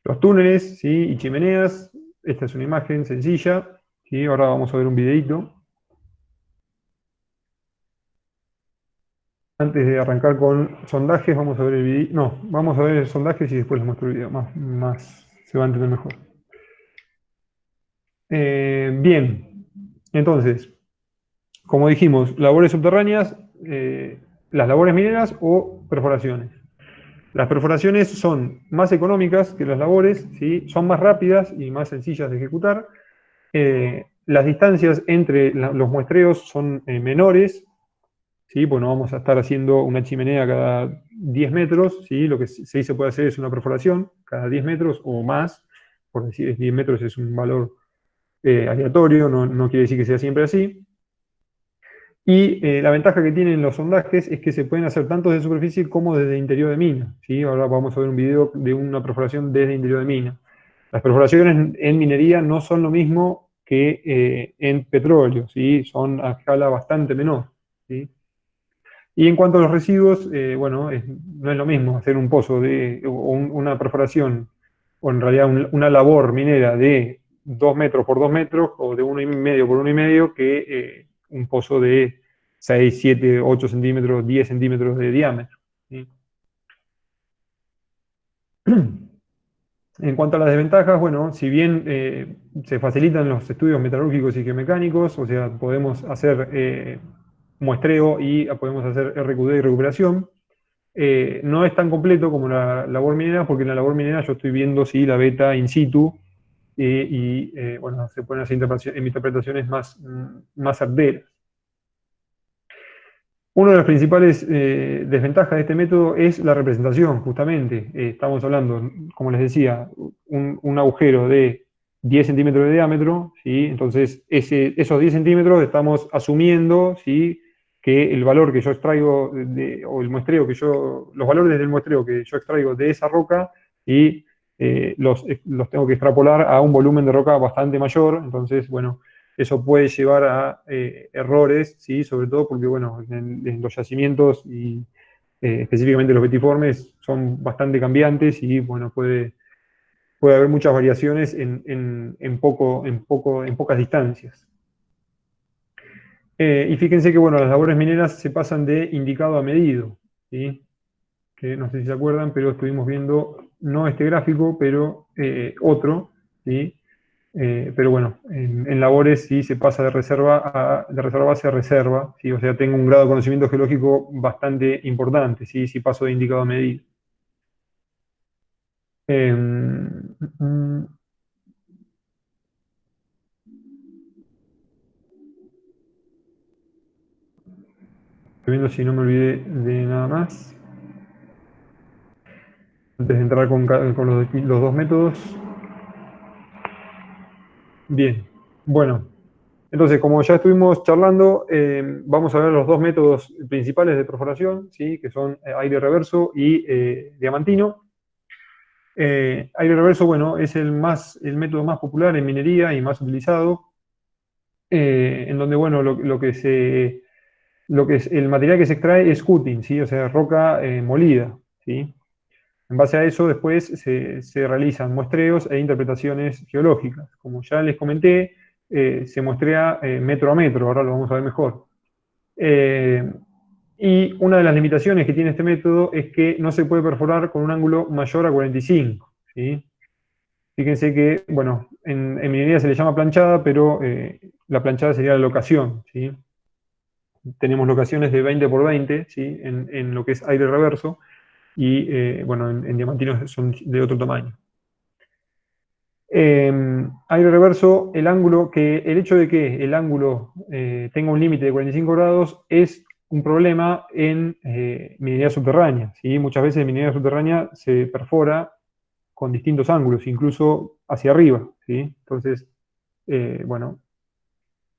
Los túneles, ¿sí? Y chimeneas. Esta es una imagen sencilla, ¿sí? Ahora vamos a ver un videito. Antes de arrancar con sondajes, vamos a ver el video. No, vamos a ver sondajes y después les muestro el video. Más se va a entender mejor. Bien, entonces, como dijimos, labores subterráneas, las labores mineras o perforaciones. Las perforaciones son más económicas que las labores, ¿sí? Son más rápidas y más sencillas de ejecutar. Las distancias entre los muestreos son menores, ¿sí? Pues no vamos a estar haciendo una chimenea cada 10 metros, ¿sí? Lo que sí se puede hacer es una perforación cada 10 metros o más, por decir 10 metros es un valor aleatorio, no quiere decir que sea siempre así. Y la ventaja que tienen los sondajes es que se pueden hacer tanto de superficie como desde interior de mina, ¿sí? Ahora vamos a ver un video de una perforación desde interior de mina. Las perforaciones en minería no son lo mismo que en petróleo, ¿sí? Son a escala bastante menor, ¿sí? Y en cuanto a los residuos, bueno, no es lo mismo hacer un pozo o una perforación, o en realidad una labor minera de 2 metros por 2 metros, o de 1,5 por 1,5, que un pozo de 6, 7, 8 centímetros, 10 centímetros de diámetro, ¿sí? En cuanto a las desventajas, bueno, si bien se facilitan los estudios metalúrgicos y geomecánicos, o sea, podemos hacer muestreo y podemos hacer RQD y recuperación, no es tan completo como la labor minera, porque en la labor minera yo estoy viendo si la beta in situ bueno, se pueden hacer interpretaciones más certeras. Una de las principales desventajas de este método es la representación, justamente. Estamos hablando, como les decía, un agujero de 10 centímetros de diámetro, ¿sí? Entonces esos 10 centímetros estamos asumiendo, ¿sí? Que el valor que yo extraigo, o el muestreo los valores del muestreo que yo extraigo de esa roca, y los tengo que extrapolar a un volumen de roca bastante mayor. Entonces, bueno, eso puede llevar a errores, ¿sí? Sobre todo porque, bueno, en los yacimientos y específicamente los betiformes son bastante cambiantes y, bueno, puede haber muchas variaciones en pocas distancias. Y fíjense que, bueno, las labores mineras se pasan de indicado a medido, ¿sí? Que no sé si se acuerdan, pero estuvimos viendo, no este gráfico, pero otro, ¿sí? Pero bueno, en labores sí se pasa de reserva base a reserva, ¿sí? O sea, tengo un grado de conocimiento geológico bastante importante, ¿sí? Si paso de indicado a medida. Estoy viendo si no me olvidé de nada más. Antes de entrar con los dos métodos. Bien, bueno. Entonces, como ya estuvimos charlando, vamos a ver los dos métodos principales de perforación, ¿sí? Que son aire reverso y diamantino. Aire reverso, bueno, es el método más popular en minería y más utilizado, en donde, bueno, lo que es el material que se extrae es cutting, ¿sí? O sea, roca molida, ¿sí? En base a eso, después se realizan muestreos e interpretaciones geológicas. Como ya les comenté, se muestrea metro a metro, ahora lo vamos a ver mejor. Y una de las limitaciones que tiene este método es que no se puede perforar con un ángulo mayor a 45, ¿sí? Fíjense que, bueno, en minería se le llama planchada, pero la planchada sería la locación, ¿sí? Tenemos locaciones de 20 por 20, ¿sí? En lo que es aire reverso, y bueno, en diamantinos son de otro tamaño. Aire reverso, el hecho de que el ángulo tenga un límite de 45 grados es un problema en minería subterránea, ¿sí? Muchas veces en minería subterránea se perfora con distintos ángulos, incluso hacia arriba, ¿sí? Entonces, bueno,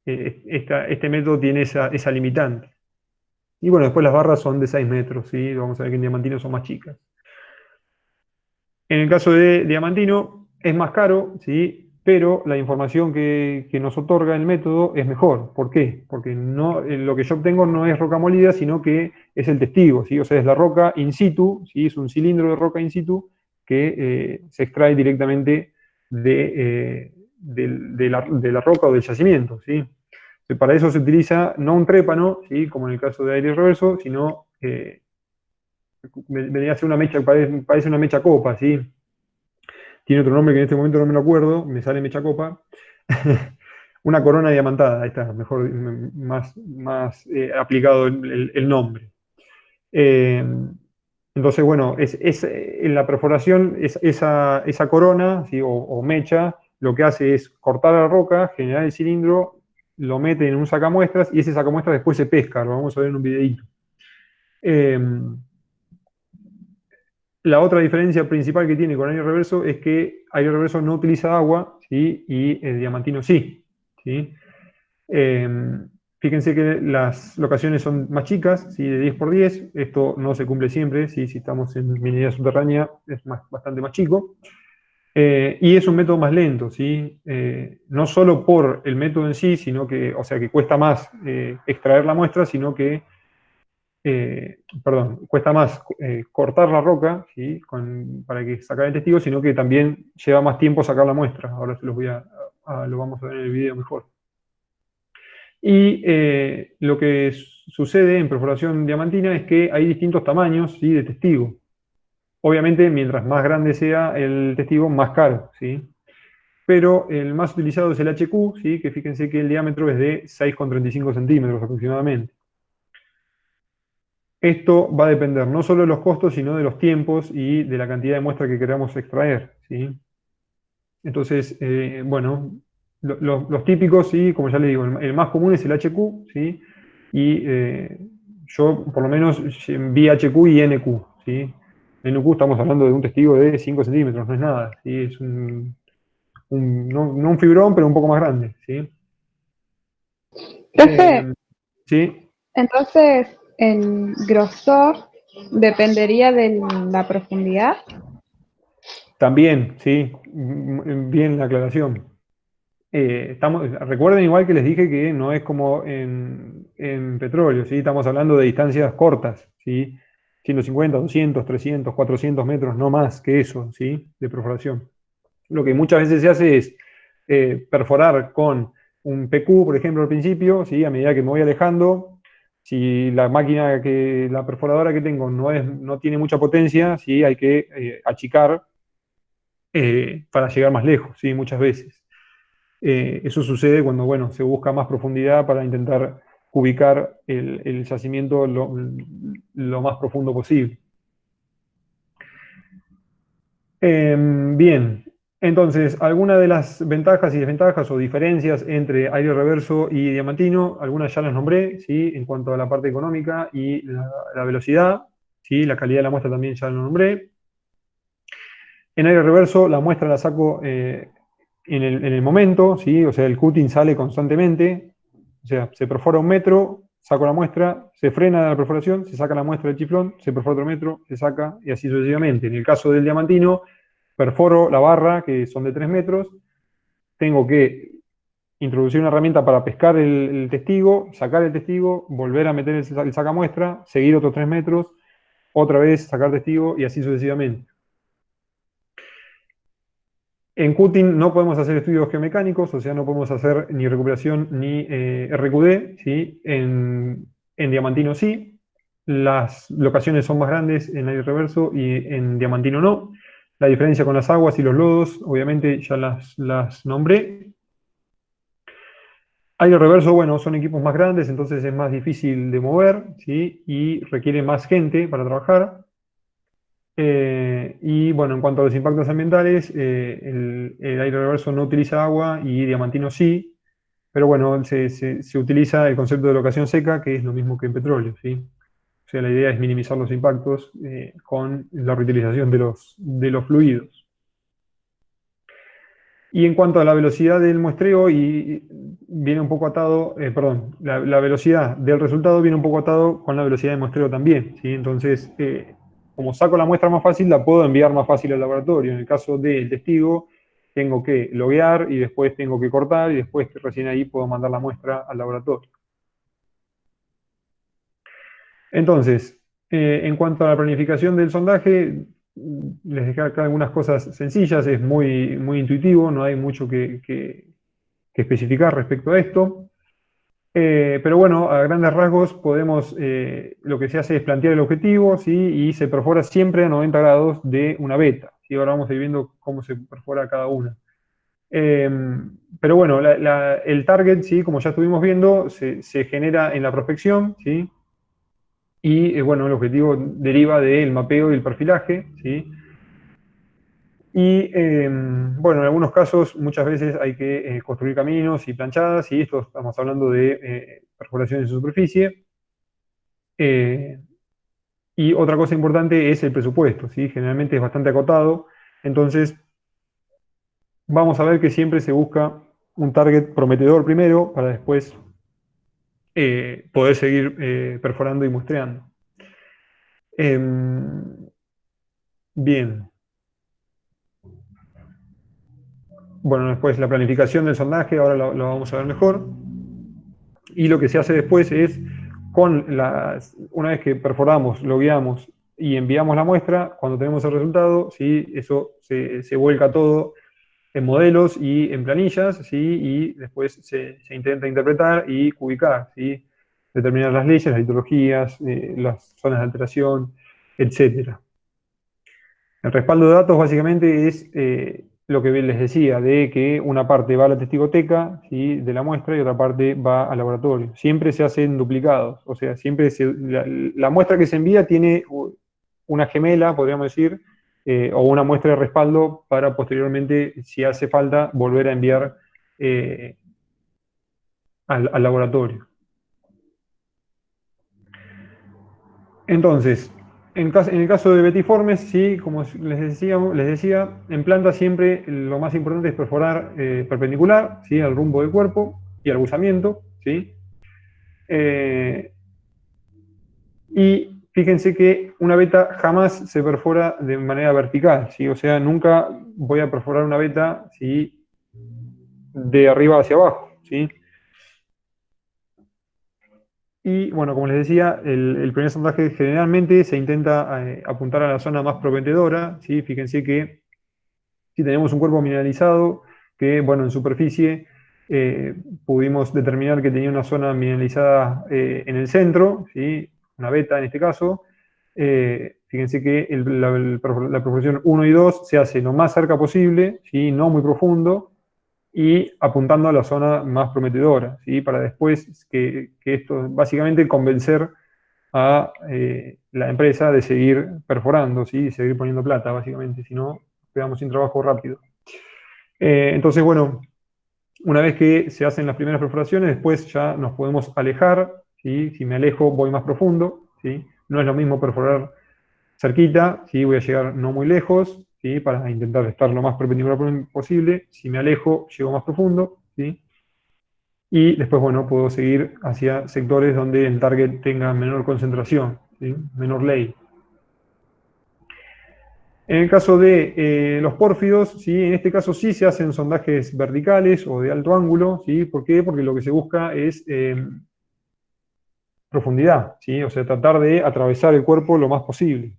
este método tiene esa limitante. Y bueno, después las barras son de 6 metros, ¿sí? Vamos a ver que en diamantino son más chicas. En el caso de diamantino es más caro, ¿sí? Pero la información que nos otorga el método es mejor. ¿Por qué? Porque no, lo que yo obtengo no es roca molida, sino que es el testigo, ¿sí? O sea, es la roca in situ, ¿sí? Es un cilindro de roca in situ que se extrae directamente de la roca o del yacimiento, ¿sí? Para eso se utiliza no un trépano, ¿sí? Como en el caso de aire reverso, sino vendría a ser una mecha, parece una mecha copa, ¿sí? Tiene otro nombre que en este momento no me lo acuerdo, me sale mecha copa. Una corona diamantada, ahí está, mejor, más aplicado el nombre. Eh, entonces, bueno, en la perforación, esa corona, ¿sí? O mecha, lo que hace es cortar la roca, generar el cilindro, lo mete en un sacamuestras y ese sacamuestras después se pesca, lo vamos a ver en un videíto. Eh, La otra diferencia principal que tiene con aire reverso es que aire reverso no utiliza agua, ¿sí? Y el diamantino sí, ¿sí? Eh, Fíjense que las locaciones son más chicas, ¿sí? De 10 por 10. Esto no se cumple siempre, ¿sí? Si estamos en minería subterránea es bastante más chico. Y es un método más lento, ¿sí? No solo por el método en sí, sino que, o sea, que cuesta más extraer la muestra, sino que perdón, cuesta más cortar la roca, ¿sí? Para que sacar el testigo, sino que también lleva más tiempo sacar la muestra. Ahora se los lo vamos a ver en el video mejor. Y lo que sucede en perforación diamantina es que hay distintos tamaños, ¿sí? De testigo. Obviamente, mientras más grande sea el testigo, más caro, ¿sí? Pero el más utilizado es el HQ, ¿sí? Que fíjense que el diámetro es de 6,35 centímetros aproximadamente. Esto va a depender no solo de los costos, sino de los tiempos y de la cantidad de muestra que queramos extraer, ¿sí? Entonces, bueno, los típicos, ¿sí? Como ya les digo, el más común es el HQ, ¿sí? Y yo, por lo menos, vi HQ y NQ, ¿sí? NQ estamos hablando de un testigo de 5 centímetros, no es nada, ¿sí? Es no un fibrón, pero un poco más grande, ¿sí? Profe, Sí, entonces el grosor dependería de la profundidad. también, sí, bien la aclaración. Recuerden igual que les dije que no es como en petróleo, ¿sí? Estamos hablando de distancias cortas, ¿sí? 150, 200, 300, 400 metros, no más que eso, ¿sí? De perforación. Lo que muchas veces se hace es perforar con un PQ, por ejemplo, al principio, ¿sí? A medida que me voy alejando, si la perforadora que tengo no tiene mucha potencia, ¿sí? Hay que achicar para llegar más lejos, ¿sí? Muchas veces. Eso sucede cuando, bueno, se busca más profundidad para intentar ubicar el yacimiento lo más profundo posible. Bien, entonces, algunas de las ventajas y desventajas o diferencias entre aire reverso y diamantino, algunas ya las nombré, ¿sí? En cuanto a la parte económica y la velocidad, ¿sí? La calidad de la muestra también ya lo nombré. En aire reverso, la muestra la saco en el momento, ¿sí? O sea, el cutting sale constantemente, o sea, se perfora 1 metro, saco la muestra, se frena la perforación, se saca la muestra del chiflón, se perfora otro metro, se saca y así sucesivamente. En el caso del diamantino, perforo la barra, que son de 3 metros, tengo que introducir una herramienta para pescar el testigo, sacar el testigo, volver a meter el sacamuestra, seguir otros 3 metros, otra vez sacar testigo y así sucesivamente. En Qt no podemos hacer estudios geomecánicos, o sea, no podemos hacer ni recuperación ni RQD, ¿sí? En Diamantino sí. Las locaciones son más grandes en aire reverso y en Diamantino no. La diferencia con las aguas y los lodos, obviamente ya las nombré. Aire reverso, bueno, son equipos más grandes, entonces es más difícil de mover, ¿sí? Y requiere más gente para trabajar. Y bueno, en cuanto a los impactos ambientales, el aire reverso no utiliza agua y diamantino sí, pero bueno, se utiliza el concepto de locación seca, que es lo mismo que en petróleo, ¿sí? O sea, la idea es minimizar los impactos con la reutilización de los fluidos. Y en cuanto a la velocidad del muestreo, y viene un poco atado, perdón, la velocidad del resultado viene un poco atado con la velocidad de muestreo también, ¿sí? Entonces, como saco la muestra más fácil, la puedo enviar más fácil al laboratorio. En el caso del testigo, tengo que loguear y después tengo que cortar y después recién ahí puedo mandar la muestra al laboratorio. Entonces, en cuanto a la planificación del sondaje, les dejé acá algunas cosas sencillas, es muy, muy intuitivo, no hay mucho que especificar respecto a esto. Pero bueno, a grandes rasgos podemos, lo que se hace es plantear el objetivo, ¿sí? Y se perfora siempre a 90 grados de una beta, ¿sí? Ahora vamos a ir viendo cómo se perfora cada una. Eh, pero bueno, el target, ¿sí? Como ya estuvimos viendo, se genera en la prospección, ¿sí? Y bueno, el objetivo deriva del mapeo y el perfilaje, ¿sí? Y bueno, en algunos casos muchas veces hay que construir caminos y planchadas, y esto estamos hablando de perforación en superficie. Eh, y otra cosa importante es el presupuesto, ¿sí? Generalmente es bastante acotado, entonces vamos a ver que siempre se busca un target prometedor primero para después poder seguir perforando y muestreando. Bien, bueno, después la planificación del sondaje, ahora lo vamos a ver mejor. Y lo que se hace después es, una vez que perforamos, logueamos y enviamos la muestra, cuando tenemos el resultado, ¿sí? Eso se vuelca todo en modelos y en planillas, ¿sí? Y después se intenta interpretar y ubicar, ¿sí? Determinar las leyes, las litologías, las zonas de alteración, etcétera. El respaldo de datos básicamente es lo que les decía, de que una parte va a la testigoteca, ¿sí? De la muestra y otra parte va al laboratorio. Siempre se hacen duplicados, o sea, la muestra que se envía tiene una gemela, podríamos decir, o una muestra de respaldo para posteriormente, si hace falta, volver a enviar eh, al laboratorio. Entonces, en el caso de betiformes, sí, como les decía, en planta siempre lo más importante es perforar perpendicular, ¿sí? Al rumbo del cuerpo y al buzamiento, ¿sí? Eh, y fíjense que una beta jamás se perfora de manera vertical, ¿sí? O sea, nunca voy a perforar una beta, ¿sí? De arriba hacia abajo, ¿sí? Y bueno, como les decía, el primer sondaje generalmente se intenta apuntar a la zona más prometedora, ¿sí? Fíjense que si tenemos un cuerpo mineralizado, que bueno, en superficie eh, pudimos determinar que tenía una zona mineralizada en el centro, ¿sí? Una beta en este caso. Fíjense que la perforación 1 y 2 se hace lo más cerca posible, ¿sí? No muy profundo, y apuntando a la zona más prometedora, ¿sí? Para después que esto, básicamente convencer a la empresa de seguir perforando, ¿sí? Y seguir poniendo plata, básicamente, si no, quedamos sin trabajo rápido. Entonces, bueno, una vez que se hacen las primeras perforaciones, después ya nos podemos alejar, ¿sí? Si me alejo, voy más profundo, ¿sí? No es lo mismo perforar cerquita, ¿sí? Voy a llegar no muy lejos, ¿sí? Para intentar estar lo más perpendicular posible. Si me alejo, llego más profundo, ¿sí? Y después, bueno, puedo seguir hacia sectores donde el target tenga menor concentración, ¿sí? Menor ley. En el caso de los pórfidos, ¿sí? En este caso sí se hacen sondajes verticales o de alto ángulo, ¿sí? ¿Por qué? Porque lo que se busca es profundidad, ¿sí? O sea, tratar de atravesar el cuerpo lo más posible.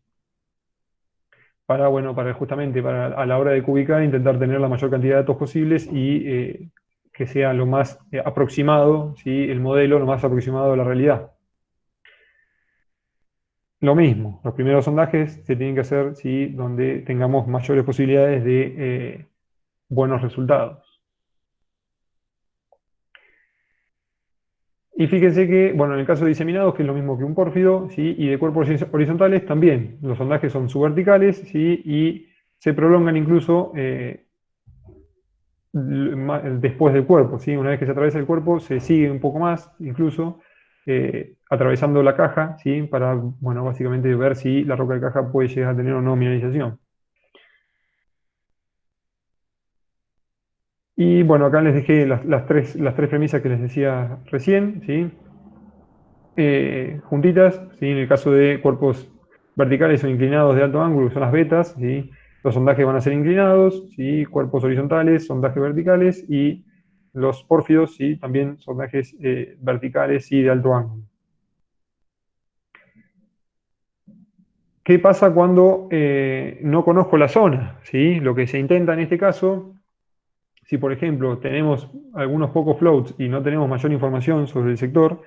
Para, bueno, para justamente a la hora de cubicar, intentar tener la mayor cantidad de datos posibles y que sea lo más aproximado, ¿sí? El modelo lo más aproximado a la realidad. Lo mismo, los primeros sondajes se tienen que hacer, ¿sí? Donde tengamos mayores posibilidades de buenos resultados. Y fíjense que, bueno, en el caso de diseminados, que es lo mismo que un pórfido, ¿sí? Y de cuerpos horizontales también. Los sondajes son subverticales, ¿sí? Y se prolongan incluso después del cuerpo, ¿sí? Una vez que se atraviesa el cuerpo, se sigue un poco más, incluso atravesando la caja, ¿sí? Para, bueno, básicamente ver si la roca de caja puede llegar a tener o no mineralización. Y bueno, acá les dejé las tres premisas que les decía recién, ¿sí? Juntitas, ¿sí? En el caso de cuerpos verticales o inclinados de alto ángulo, que son las vetas, ¿sí? Los sondajes van a ser inclinados, ¿sí? Cuerpos horizontales, sondajes verticales, y los pórfidos, ¿sí? También sondajes verticales y de alto ángulo. ¿Qué pasa cuando no conozco la zona? ¿Sí? Lo que se intenta en este caso, si por ejemplo tenemos algunos pocos floats y no tenemos mayor información sobre el sector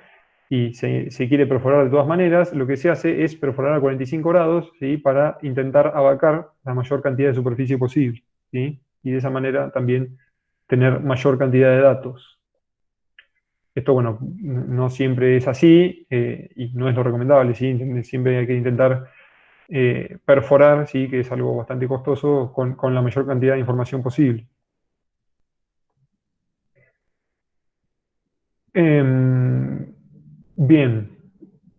y se quiere perforar de todas maneras, lo que se hace es perforar a 45 grados, ¿sí? Para intentar abarcar la mayor cantidad de superficie posible, ¿sí? Y de esa manera también tener mayor cantidad de datos. Esto, bueno, no siempre es así y no es lo recomendable, ¿sí? Siempre hay que intentar perforar, ¿sí? Que es algo bastante costoso, con la mayor cantidad de información posible. Bien,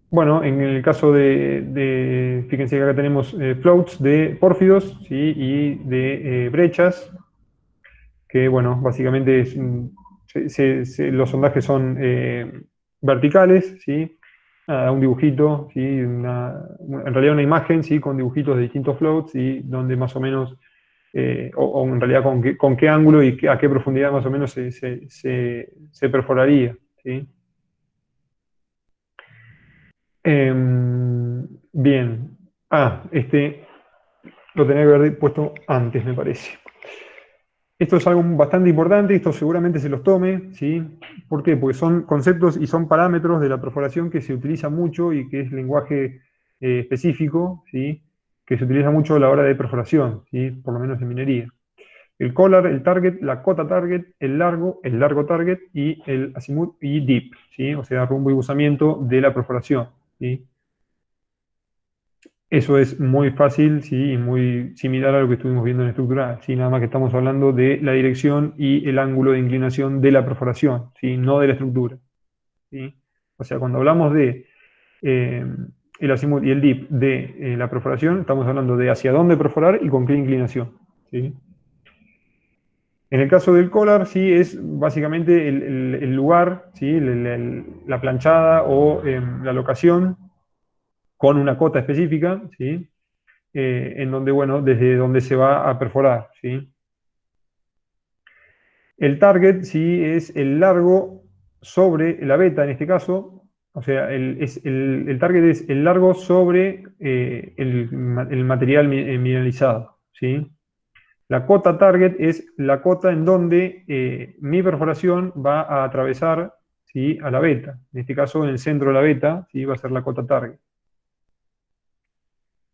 bueno, en el caso fíjense que acá tenemos floats de pórfidos, ¿sí? Y de brechas, que bueno, básicamente los sondajes son verticales, ¿sí? Un dibujito, ¿sí? En realidad una imagen, ¿sí? Con dibujitos de distintos floats y donde más o menos, o en realidad con qué ángulo y a qué profundidad más o menos se perforaría, ¿sí? Bien. Este lo tenía que haber puesto antes, me parece. Esto es algo bastante importante, esto seguramente se los tome, ¿sí? ¿Por qué? Porque son conceptos y son parámetros de la perforación que se utiliza mucho y que es lenguaje específico, ¿sí? Que se utiliza mucho a la hora de perforación, ¿sí? Por lo menos en minería. El collar, el target, la cota target, el largo target y el azimuth y deep, ¿sí? O sea, rumbo y buzamiento de la perforación, ¿sí? Eso es muy fácil, sí, y muy similar a lo que estuvimos viendo en estructural, sí, nada más que estamos hablando de la dirección y el ángulo de inclinación de la perforación, sí, no de la estructura, sí. O sea, cuando hablamos de eh, el azimuth y el dip de la perforación, estamos hablando de hacia dónde perforar y con qué inclinación, sí. En el caso del collar, sí, es básicamente el lugar, sí, la planchada o la locación con una cota específica, sí, en donde, bueno, desde donde se va a perforar, ¿sí? El target, sí, es el largo sobre la beta, en este caso, o sea, el target es el largo sobre el material mineralizado, ¿sí? La cota target es la cota en donde mi perforación va a atravesar, ¿sí? A la beta. En este caso, en el centro de la beta, ¿sí? Va a ser la cota target.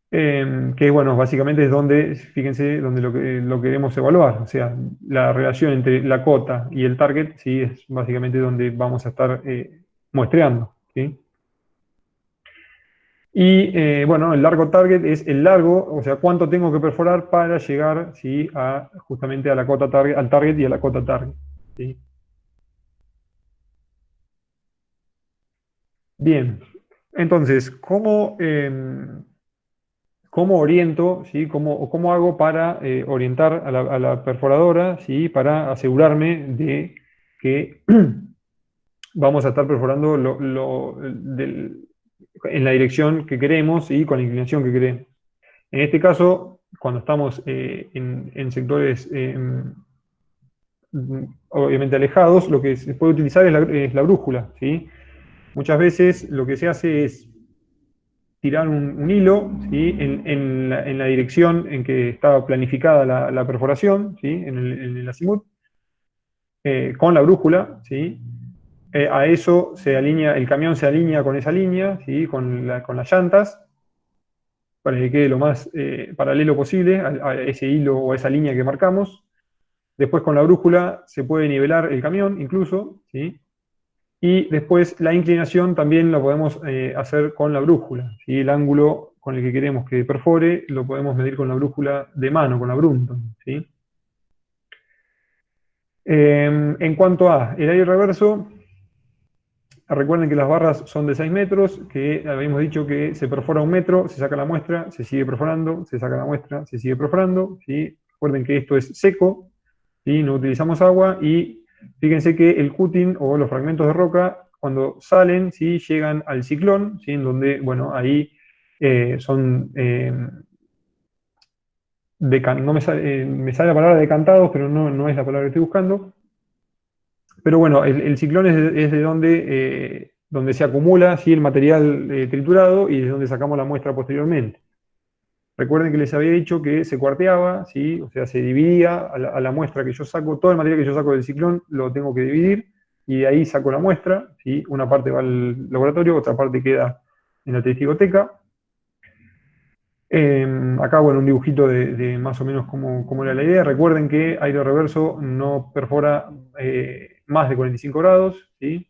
Que bueno, básicamente es donde, fíjense, donde lo queremos evaluar. O sea, la relación entre la cota y el target, sí, es básicamente donde vamos a estar muestreando, ¿sí? Y bueno, el largo target es el largo, o sea, cuánto tengo que perforar para llegar, ¿sí? Justamente a la cota target, al target y a la cota target, ¿sí? Bien, entonces, ¿cómo oriento, ¿sí? ¿Cómo hago para orientar a la perforadora, ¿sí? Para asegurarme de que vamos a estar perforando en la dirección que queremos y con la inclinación que queremos? En este caso, cuando estamos en sectores obviamente alejados, lo que se puede utilizar es la brújula, ¿sí? Muchas veces lo que se hace es tirar un hilo, ¿sí? En la dirección en que estaba planificada la perforación, ¿sí? En el azimuth, con la brújula, ¿sí? A eso el camión se alinea con esa línea, ¿sí? Con las llantas, para que quede lo más paralelo posible a ese hilo o a esa línea que marcamos. Después con la brújula se puede nivelar el camión incluso, ¿sí? Y después la inclinación también lo podemos hacer con la brújula, ¿sí? El ángulo con el que queremos que perfore lo podemos medir con la brújula de mano, con la Brunton, ¿sí? En cuanto a el aire reverso, recuerden que las barras son de 6 metros, que habíamos dicho que se perfora 1 metro, se saca la muestra, se sigue perforando, se saca la muestra, se sigue perforando, ¿sí? Recuerden que esto es seco, ¿sí? No utilizamos agua y fíjense que el cutting o los fragmentos de roca, cuando salen, ¿sí? Llegan al ciclón, ¿sí? En donde, bueno, ahí son, no me sale la palabra decantados, pero no es la palabra que estoy buscando. Pero bueno, el ciclón es de donde se acumula, ¿sí? El material triturado y de donde sacamos la muestra posteriormente. Recuerden que les había dicho que se cuarteaba, ¿sí? O sea, se dividía a la muestra que yo saco, todo el material que yo saco del ciclón lo tengo que dividir y de ahí saco la muestra, ¿sí? Una parte va al laboratorio, otra parte queda en la testigoteca. Acá, bueno, un dibujito de más o menos cómo era la idea. Recuerden que aire reverso no perfora más de 45 grados, ¿sí?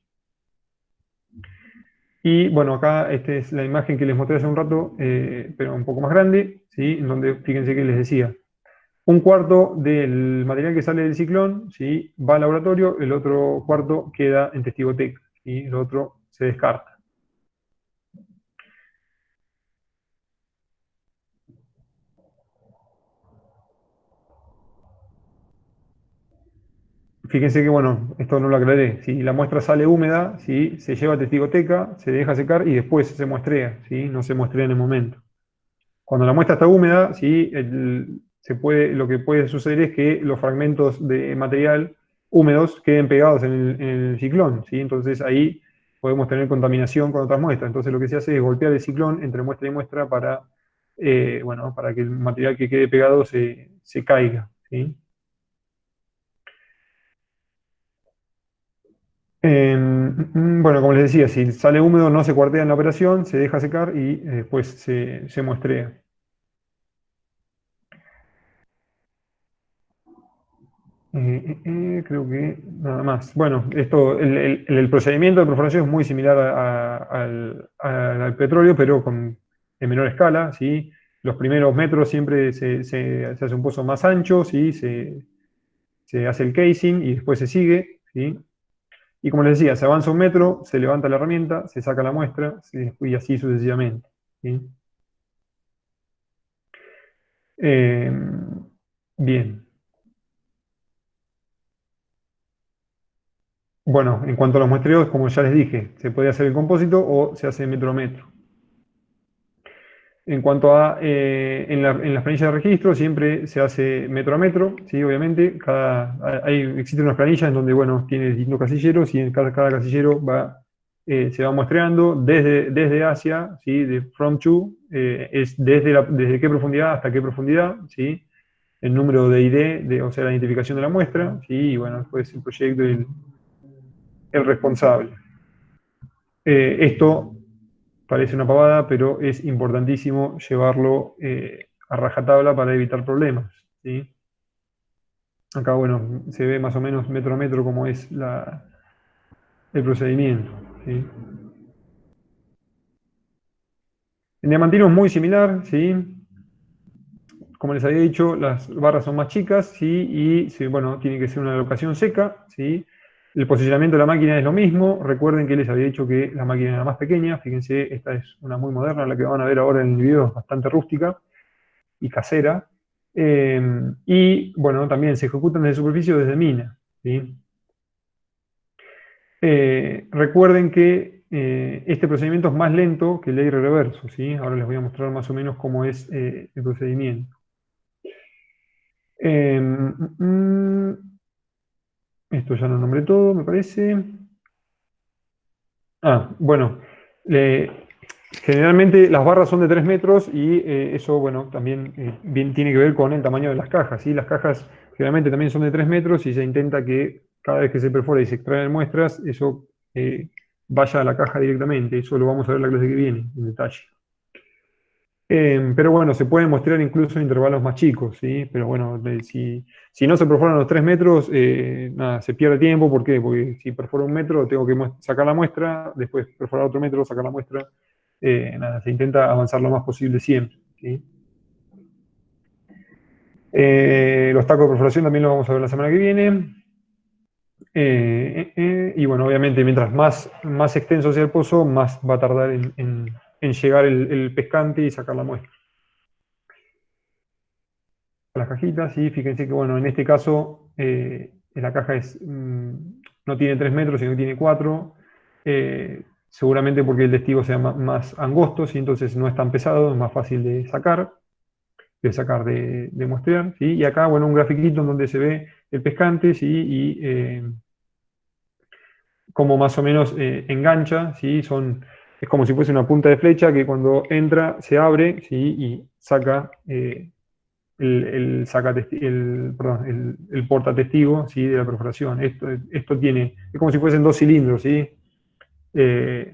Y bueno, acá esta es la imagen que les mostré hace un rato, pero un poco más grande, ¿sí? En donde fíjense que les decía, un cuarto del material que sale del ciclón, ¿sí? Va al laboratorio, el otro cuarto queda en testigoteca, y el otro se descarta. Fíjense que, bueno, esto no lo aclaré. Si la muestra sale húmeda, ¿sí? Se lleva a testigoteca, se deja secar y después se muestrea, ¿sí? No se muestrea en el momento. Cuando la muestra está húmeda, ¿sí? Lo que puede suceder es que los fragmentos de material húmedos queden pegados en el ciclón, ¿sí? Entonces ahí podemos tener contaminación con otras muestras. Entonces lo que se hace es golpear el ciclón entre muestra y muestra bueno, para que el material que quede pegado se caiga, ¿sí? Bueno, como les decía, si sale húmedo no se cuartea en la operación, se deja secar y después se muestrea. Creo que nada más. Bueno, el procedimiento de perforación es muy similar al petróleo, pero en menor escala, ¿sí? Los primeros metros siempre se hace un pozo más ancho, ¿sí? Se hace el casing y después se sigue, ¿sí? Y como les decía, se avanza un metro, se levanta la herramienta, se saca la muestra, ¿sí? Y así sucesivamente, ¿sí? Eh, bien. Bueno, en cuanto a los muestreos, como ya les dije, se puede hacer el compósito o se hace metro a metro. En cuanto a, en las planillas de registro, siempre se hace metro a metro, ¿sí? Obviamente, existen unas planillas en donde, bueno, tiene distintos casilleros y en cada casillero se va muestreando desde Asia, ¿sí? De from to, es desde qué profundidad hasta qué profundidad, ¿sí? El número de ID, o sea, la identificación de la muestra, ¿sí? Y bueno, después el proyecto y el responsable. Esto parece una pavada, pero es importantísimo llevarlo a rajatabla para evitar problemas, ¿sí? Acá, bueno, se ve más o menos metro a metro cómo es el procedimiento, ¿sí? En diamantino es muy similar, ¿sí? Como les había dicho, las barras son más chicas, ¿sí? Y, sí, bueno, tiene que ser una locación seca, ¿sí? El posicionamiento de la máquina es lo mismo. Recuerden que les había dicho que la máquina era más pequeña. Fíjense, esta es una muy moderna, la que van a ver ahora en el video, es bastante rústica y casera. Y bueno, también se ejecutan desde superficie o desde mina, ¿sí? Recuerden que este procedimiento es más lento que el aire reverso, ¿sí? Ahora les voy a mostrar más o menos cómo es el procedimiento. Eh, Esto ya lo nombré todo, me parece. Bueno, generalmente las barras son de 3 metros y eso, bueno, también bien tiene que ver con el tamaño de las cajas, ¿sí? Las cajas generalmente también son de 3 metros y se intenta que cada vez que se perfora y se extraen muestras, eso vaya a la caja directamente. Eso lo vamos a ver en la clase que viene, en detalle. Pero bueno, se pueden mostrar incluso en intervalos más chicos, ¿sí? Pero bueno, si no se perforan los 3 metros, nada, se pierde tiempo. ¿Por qué? Porque si perforo un metro, tengo que sacar la muestra, después perforar otro metro, sacar la muestra. Nada, se intenta avanzar lo más posible siempre, ¿sí? Los tacos de perforación también los vamos a ver la semana que viene. Y bueno, obviamente, mientras más extenso sea el pozo, más va a tardar en llegar el pescante y sacar la muestra. las cajitas, ¿sí? Fíjense que, bueno, en este caso la caja no tiene 3 metros, sino que tiene 4, seguramente porque el testigo sea más angosto, ¿sí? Entonces no es tan pesado, es más fácil de muestrear, ¿sí? Y acá, bueno, un grafiquito en donde se ve el pescante, ¿sí? Y cómo más o menos engancha, ¿sí? Es como si fuese una punta de flecha que cuando entra se abre, ¿sí? Y saca el portatestigo, ¿sí? De la perforación. Esto es como si fuesen dos cilindros, ¿sí? Eh,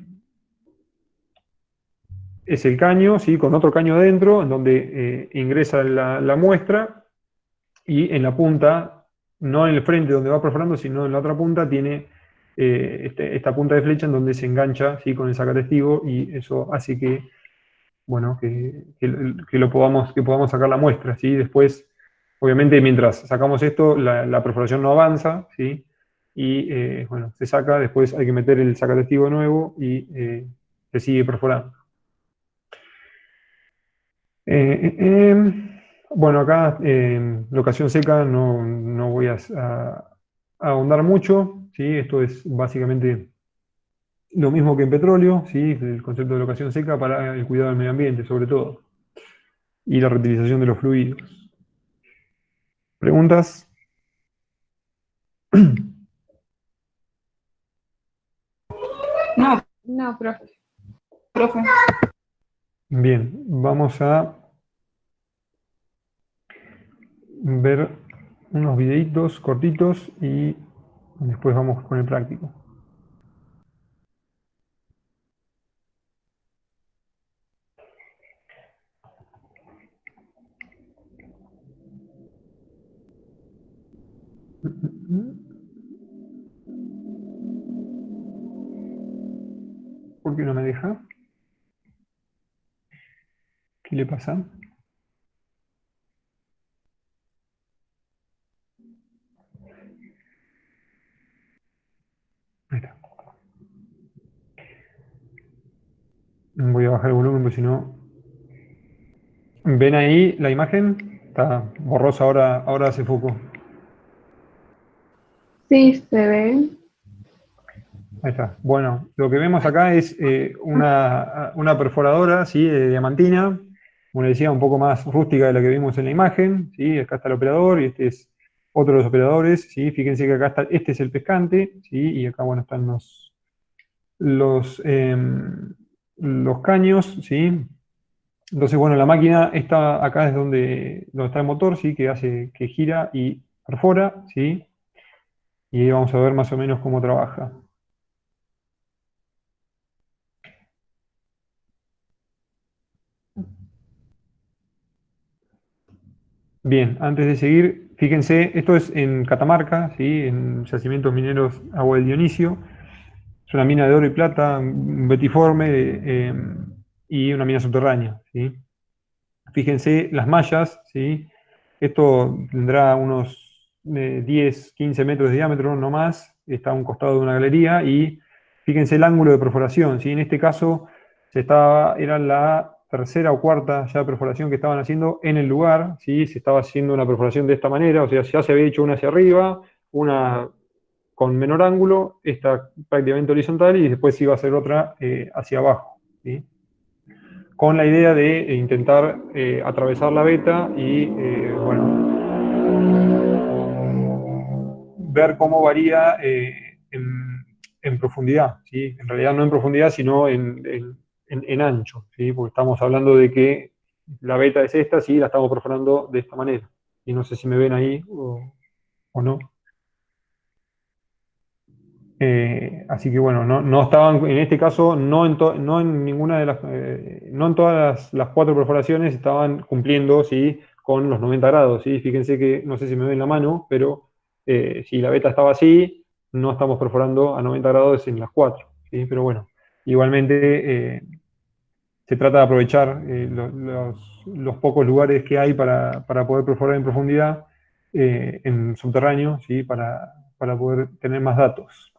es el caño, ¿sí? Con otro caño dentro, en donde ingresa la muestra, y en la punta, no en el frente donde va perforando, sino en la otra punta, tiene esta punta de flecha en donde se engancha, ¿sí? Con el sacatestigo, y eso hace que, bueno, que podamos sacar la muestra, ¿sí? Después, obviamente, mientras sacamos esto, la perforación no avanza, ¿sí? Y, bueno, se saca, después hay que meter el sacatestigo nuevo y se sigue perforando. Bueno, acá en locación seca no voy a ahondar mucho, ¿sí? Esto es básicamente lo mismo que en petróleo, ¿sí? El concepto de locación seca para el cuidado del medio ambiente, sobre todo, y la reutilización de los fluidos. ¿Preguntas? No, No, profe. profe. Bien, vamos a ver unos videitos cortitos y después vamos con el práctico. ¿Por qué no me deja? ¿Qué le pasa? Ahí está. Voy a bajar el volumen porque si no... ¿Ven ahí la imagen? Está borrosa, ahora hace foco. Sí, se ve. Ahí está. Bueno, lo que vemos acá es una perforadora, ¿sí? De diamantina, como le decía, un poco más rústica de la que vimos en la imagen, ¿sí? Acá está el operador y este es otro de los operadores, ¿sí? Fíjense que acá está, este es el pescante, ¿sí? Y acá, bueno, están los, em, los caños, ¿sí? Entonces, bueno, la máquina está acá es donde está el motor, ¿sí? Que hace que gira y perfora, ¿sí? Y ahí vamos a ver más o menos cómo trabaja. Bien, antes de seguir, fíjense, esto es en Catamarca, ¿sí? En Yacimientos Mineros Agua del Dionisio. Es una mina de oro y plata, un betiforme, y una mina subterránea, ¿sí? Fíjense las mallas, ¿sí? Esto tendrá unos 10, 15 metros de diámetro, no más. Está a un costado de una galería y fíjense el ángulo de perforación, ¿sí? En este caso era la tercera o cuarta ya perforación que estaban haciendo en el lugar, ¿sí? Se estaba haciendo una perforación de esta manera, o sea, ya se había hecho una hacia arriba, una con menor ángulo, esta prácticamente horizontal y después iba a hacer otra hacia abajo, ¿sí? Con la idea de intentar atravesar la veta y, bueno, ver cómo varía en profundidad, ¿sí? En realidad no en profundidad, sino en ancho, ¿sí? Porque estamos hablando de que la beta es esta, sí, la estamos perforando de esta manera. Y no sé si me ven ahí o no. Así que bueno, no estaban, en este caso, no en ninguna de no en todas las cuatro perforaciones estaban cumpliendo, ¿sí? Con los 90 grados, ¿sí? Fíjense que, no sé si me ven la mano, pero si la beta estaba así, no estamos perforando a 90 grados en las cuatro, ¿sí? Pero bueno, igualmente se trata de aprovechar los pocos lugares que hay para poder perforar en profundidad en subterráneo, ¿sí? Para poder tener más datos.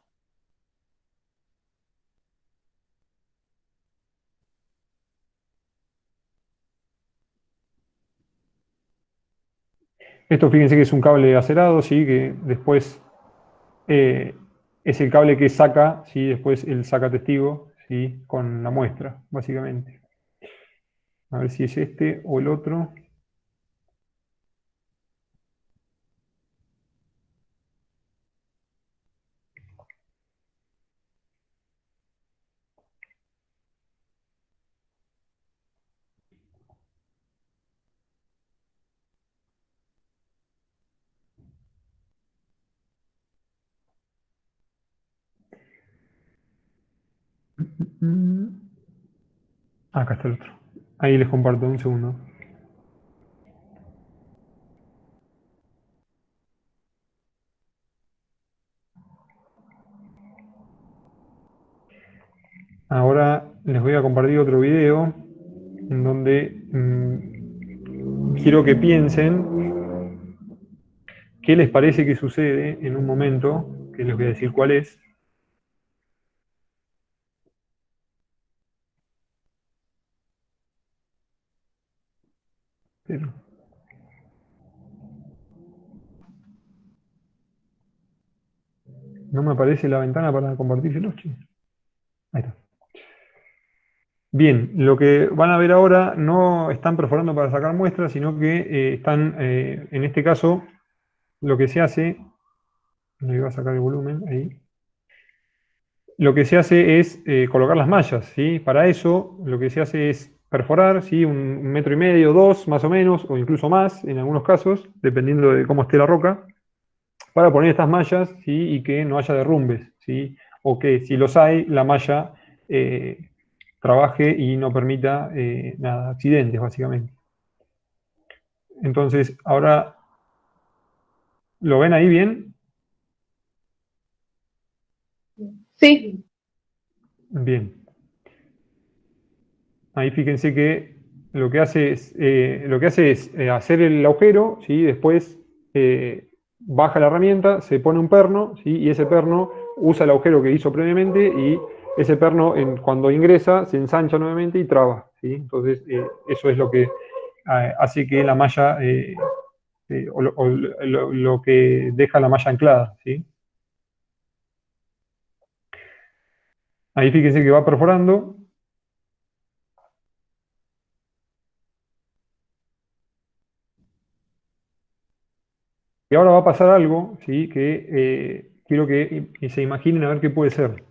Esto fíjense que es un cable acerado, ¿sí? Que después eh, es el cable que saca, ¿sí? Después el saca testigo, ¿sí? Con la muestra, básicamente. A ver si es este o el otro. Mm, Acá está el otro. Ahí les comparto un segundo. Ahora les voy a compartir otro video en donde quiero que piensen qué les parece que sucede en un momento, que les voy a decir cuál es. Pero no me aparece la ventana para compartírselo, che. Ahí está. Bien, lo que van a ver ahora no están perforando para sacar muestras, sino que están, en este caso, lo que se hace, le voy a sacar el volumen ahí. Lo que se hace es colocar las mallas, ¿sí? Para eso lo que se hace es perforar, ¿sí? Un metro y medio, dos más o menos, o incluso más en algunos casos, dependiendo de cómo esté la roca, para poner estas mallas, ¿sí? Y que no haya derrumbes, ¿sí? O que si los hay, la malla trabaje y no permita nada, accidentes, básicamente. Entonces, ahora, ¿lo ven ahí bien? Sí, Bien. Ahí fíjense que lo que hace es hacer el agujero, ¿sí? Después baja la herramienta, se pone un perno, ¿sí? Y ese perno usa el agujero que hizo previamente y ese perno cuando ingresa se ensancha nuevamente y traba, ¿sí? Entonces eso es lo que hace que la malla, lo que deja la malla anclada, ¿sí? Ahí fíjense que va perforando. Y ahora va a pasar algo, ¿sí? Que quiero que se imaginen a ver qué puede ser.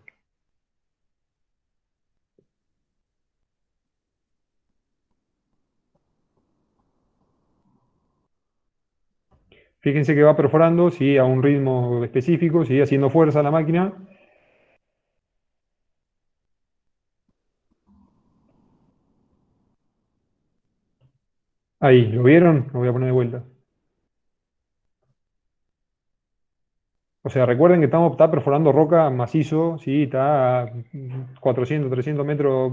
Fíjense que va perforando, ¿sí? A un ritmo específico, ¿sí? Haciendo fuerza a la máquina. Ahí, ¿lo vieron? Lo voy a poner de vuelta. O sea, recuerden que está perforando roca macizo, ¿sí? Está a 400, 300 metros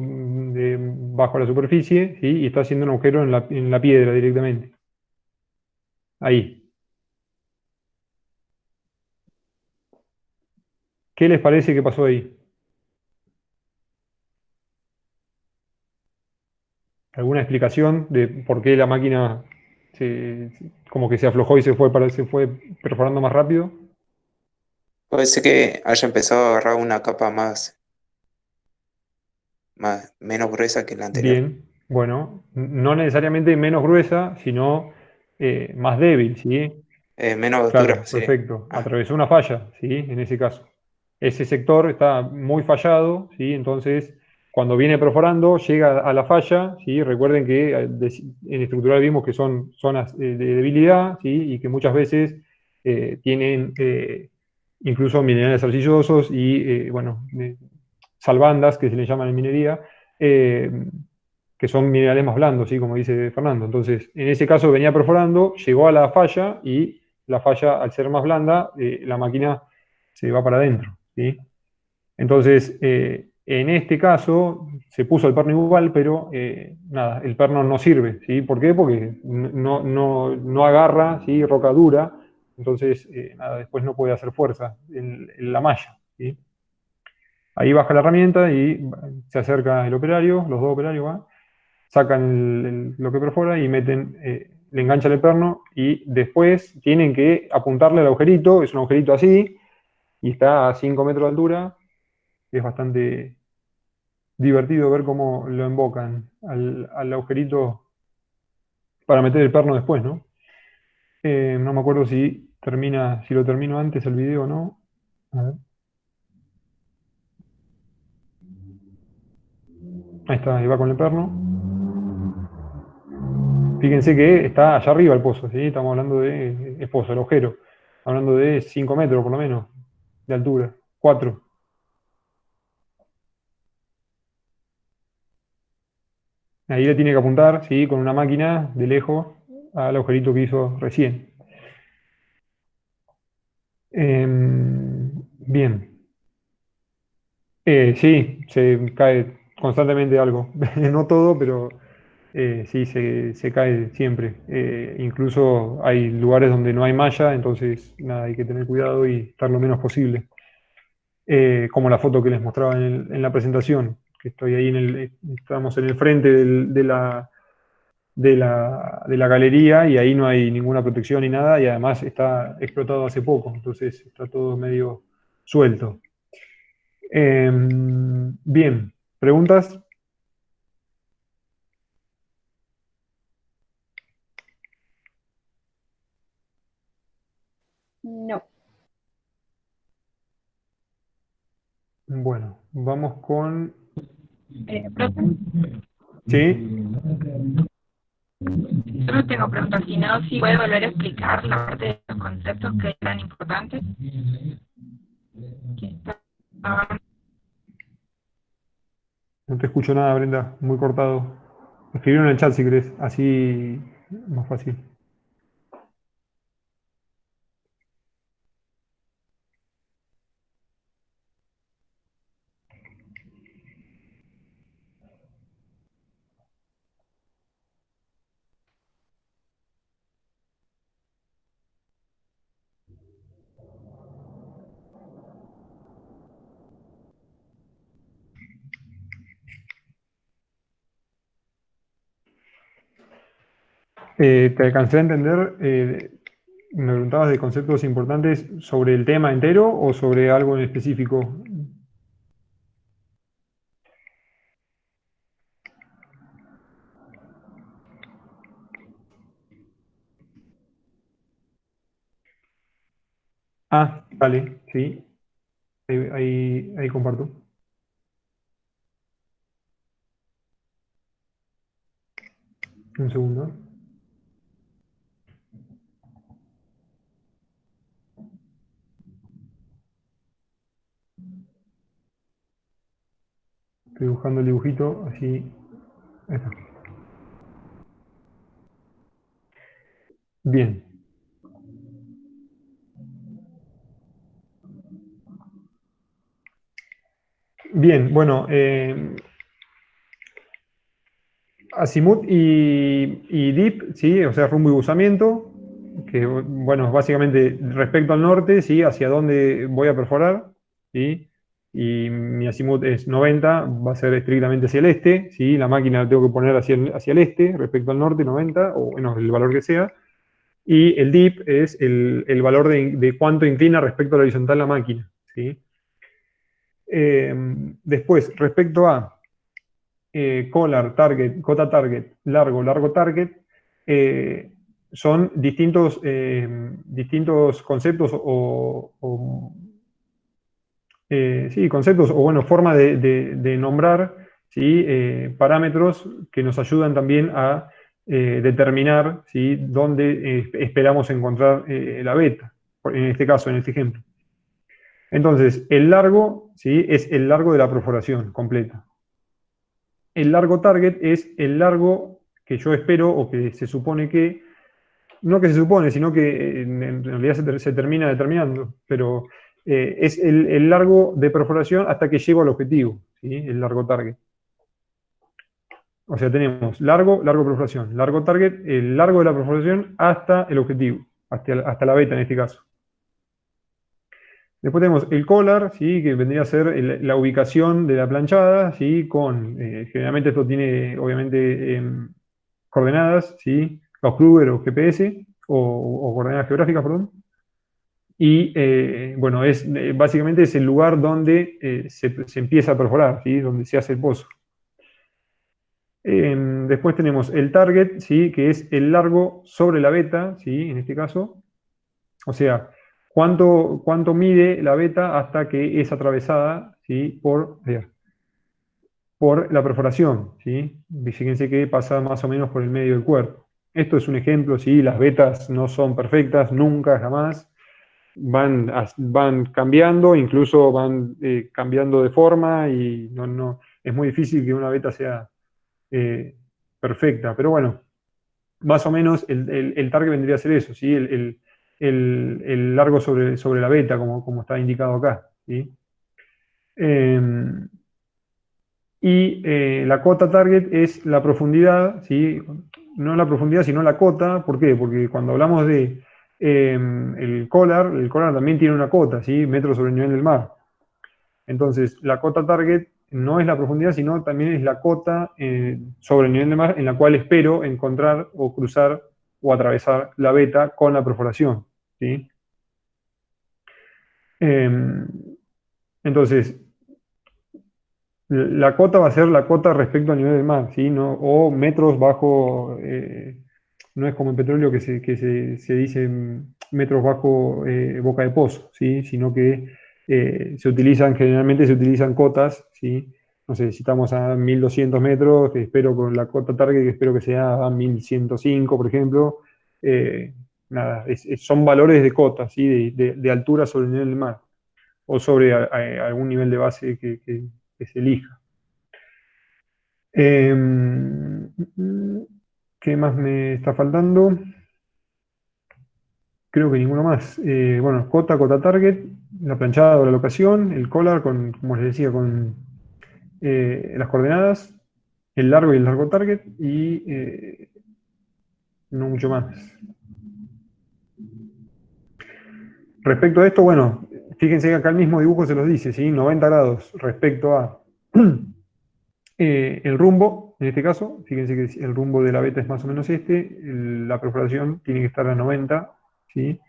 bajo la superficie, ¿sí? Y está haciendo un agujero en la piedra directamente. Ahí. ¿Qué les parece que pasó ahí? ¿Alguna explicación de por qué la máquina como que se aflojó y se fue perforando más rápido? Puede ser que haya empezado a agarrar una capa menos gruesa que la anterior. Bien, bueno, no necesariamente menos gruesa, sino más débil, ¿sí? Menos dura, Claro, sí. perfecto. Ah, Atravesó una falla, ¿sí? En ese caso. Ese sector está muy fallado, ¿sí? Entonces, cuando viene perforando, llega a la falla, ¿sí? Recuerden que en estructural vimos que son zonas de debilidad, ¿sí? Y que muchas veces tienen incluso minerales arcillosos y, bueno, salvandas, que se le llaman en minería, eh, que son minerales más blandos, ¿sí? Como dice Fernando. Entonces, en ese caso venía perforando, llegó a la falla y la falla, al ser más blanda, la máquina se va para adentro, ¿sí? Entonces, en este caso, se puso el perno igual, pero nada, el perno no sirve, ¿sí? ¿Por qué? Porque no agarra, ¿sí? Roca dura, entonces, nada, después no puede hacer fuerza en la malla, ¿sí? Ahí baja la herramienta y se acerca el operario, los dos operarios van, sacan lo que perfora y meten le enganchan el perno y después tienen que apuntarle al agujerito, es un agujerito así, y está a 5 metros de altura. Es bastante divertido ver cómo lo embocan al agujerito para meter el perno después, ¿no? No me acuerdo si lo termino antes el video o no. A ver. Ahí está, ahí va con el perno. Fíjense que está allá arriba el pozo, ¿sí? Estamos hablando de el pozo, el agujero. Hablando de 5 metros por lo menos de altura. 4. Ahí le tiene que apuntar, ¿sí? Con una máquina de lejos al agujerito que hizo recién. Bien. Sí, se cae constantemente algo. No todo, pero sí, se cae siempre. Incluso hay lugares donde no hay malla, entonces nada, hay que tener cuidado y estar lo menos posible. Como la foto que les mostraba en la presentación, que estoy ahí estamos en el frente de la galería y ahí no hay ninguna protección ni nada y además está explotado hace poco, entonces está todo medio suelto. Bien, ¿preguntas? No. Bueno, vamos con... Profe, ¿Sí? yo no tengo preguntas, sino si puede volver a explicar la parte de los conceptos que eran importantes. Que estaban- No te escucho nada, Brenda, muy cortado. Escribieron en el chat si querés, así más fácil. ¿Te alcancé a entender? ¿Me preguntabas de conceptos importantes sobre el tema entero o sobre algo en específico? Ah, vale, sí, ahí comparto. Un segundo. Estoy buscando el dibujito, así. Ahí está. Bien. Bien, bueno, Azimut y Deep, ¿sí? O sea, rumbo y buzamiento, que bueno, básicamente respecto al norte, ¿sí? Hacia dónde voy a perforar, ¿sí? Y mi Azimut es 90, va a ser estrictamente hacia el este, ¿sí? La máquina la tengo que poner hacia el este, respecto al norte, 90, o bueno, el valor que sea. Y el Deep es el valor de cuánto inclina respecto a la horizontal la máquina, ¿sí? Después, respecto a collar, target, cota target, largo, largo target, eh, son distintos conceptos sí, conceptos o bueno, forma de nombrar, ¿sí? Parámetros que nos ayudan también a determinar, ¿sí? Dónde esperamos encontrar la beta, en este caso, en este ejemplo. Entonces, el largo, ¿sí? Es el largo de la perforación completa. El largo target es el largo que yo espero o que se supone que, no que se supone, sino que en realidad se termina determinando, pero es el largo de perforación hasta que llego al objetivo, ¿sí? El largo target. O sea, tenemos largo, largo perforación, largo target, el largo de la perforación hasta el objetivo, hasta la beta en este caso. Después tenemos el collar, ¿sí? Que vendría a ser la ubicación de la planchada, ¿sí? Generalmente esto tiene, obviamente, coordenadas, ¿sí? Gauss-Krüger o GPS, o coordenadas geográficas, perdón. Y bueno, básicamente es el lugar donde se empieza a perforar, ¿sí? Donde se hace el pozo. Después tenemos el target, ¿sí? Que es el largo sobre la veta, ¿sí? En este caso. O sea, cuánto mide la veta hasta que es atravesada, ¿sí? Por la perforación, ¿sí? Fíjense que pasa más o menos por el medio del cuerpo. Esto es un ejemplo, ¿sí? Las vetas no son perfectas, nunca, jamás. Van cambiando, incluso van cambiando de forma y es muy difícil que una beta sea eh, perfecta. Pero bueno, más o menos el target vendría a ser eso, ¿sí? El largo sobre la beta, como está indicado acá, ¿sí? Eh, y la cota target es la profundidad, ¿sí? No la profundidad, sino la cota. ¿Por qué? Porque cuando hablamos de el collar también tiene una cota, ¿sí? Metros sobre el nivel del mar. Entonces, la cota target no es la profundidad, sino también es la cota sobre el nivel del mar en la cual espero encontrar o cruzar o atravesar la veta con la perforación, ¿sí? Eh, entonces, la cota va a ser la cota respecto al nivel del mar, ¿sí? No, o metros bajo, no es como el petróleo que se dice metros bajo boca de pozo, ¿sí? Sino que generalmente se utilizan cotas, ¿sí? No sé, si estamos a 1200 metros, que espero con la cota target, que espero que sea a 1105, por ejemplo. eh, Nada, son valores de cota, ¿sí? De altura sobre el nivel del mar, o sobre algún nivel de base que se elija. ¿Qué más me está faltando? Creo que ninguno más. Bueno, cota target, la planchada o la locación, el collar como les decía, con las coordenadas, el largo y el largo target, y no mucho más. Respecto a esto, bueno, fíjense que acá el mismo dibujo se los dice, ¿sí? 90 grados respecto a el rumbo, en este caso. Fíjense que el rumbo de la beta es más o menos este, la perforación tiene que estar a 90, ¿sí?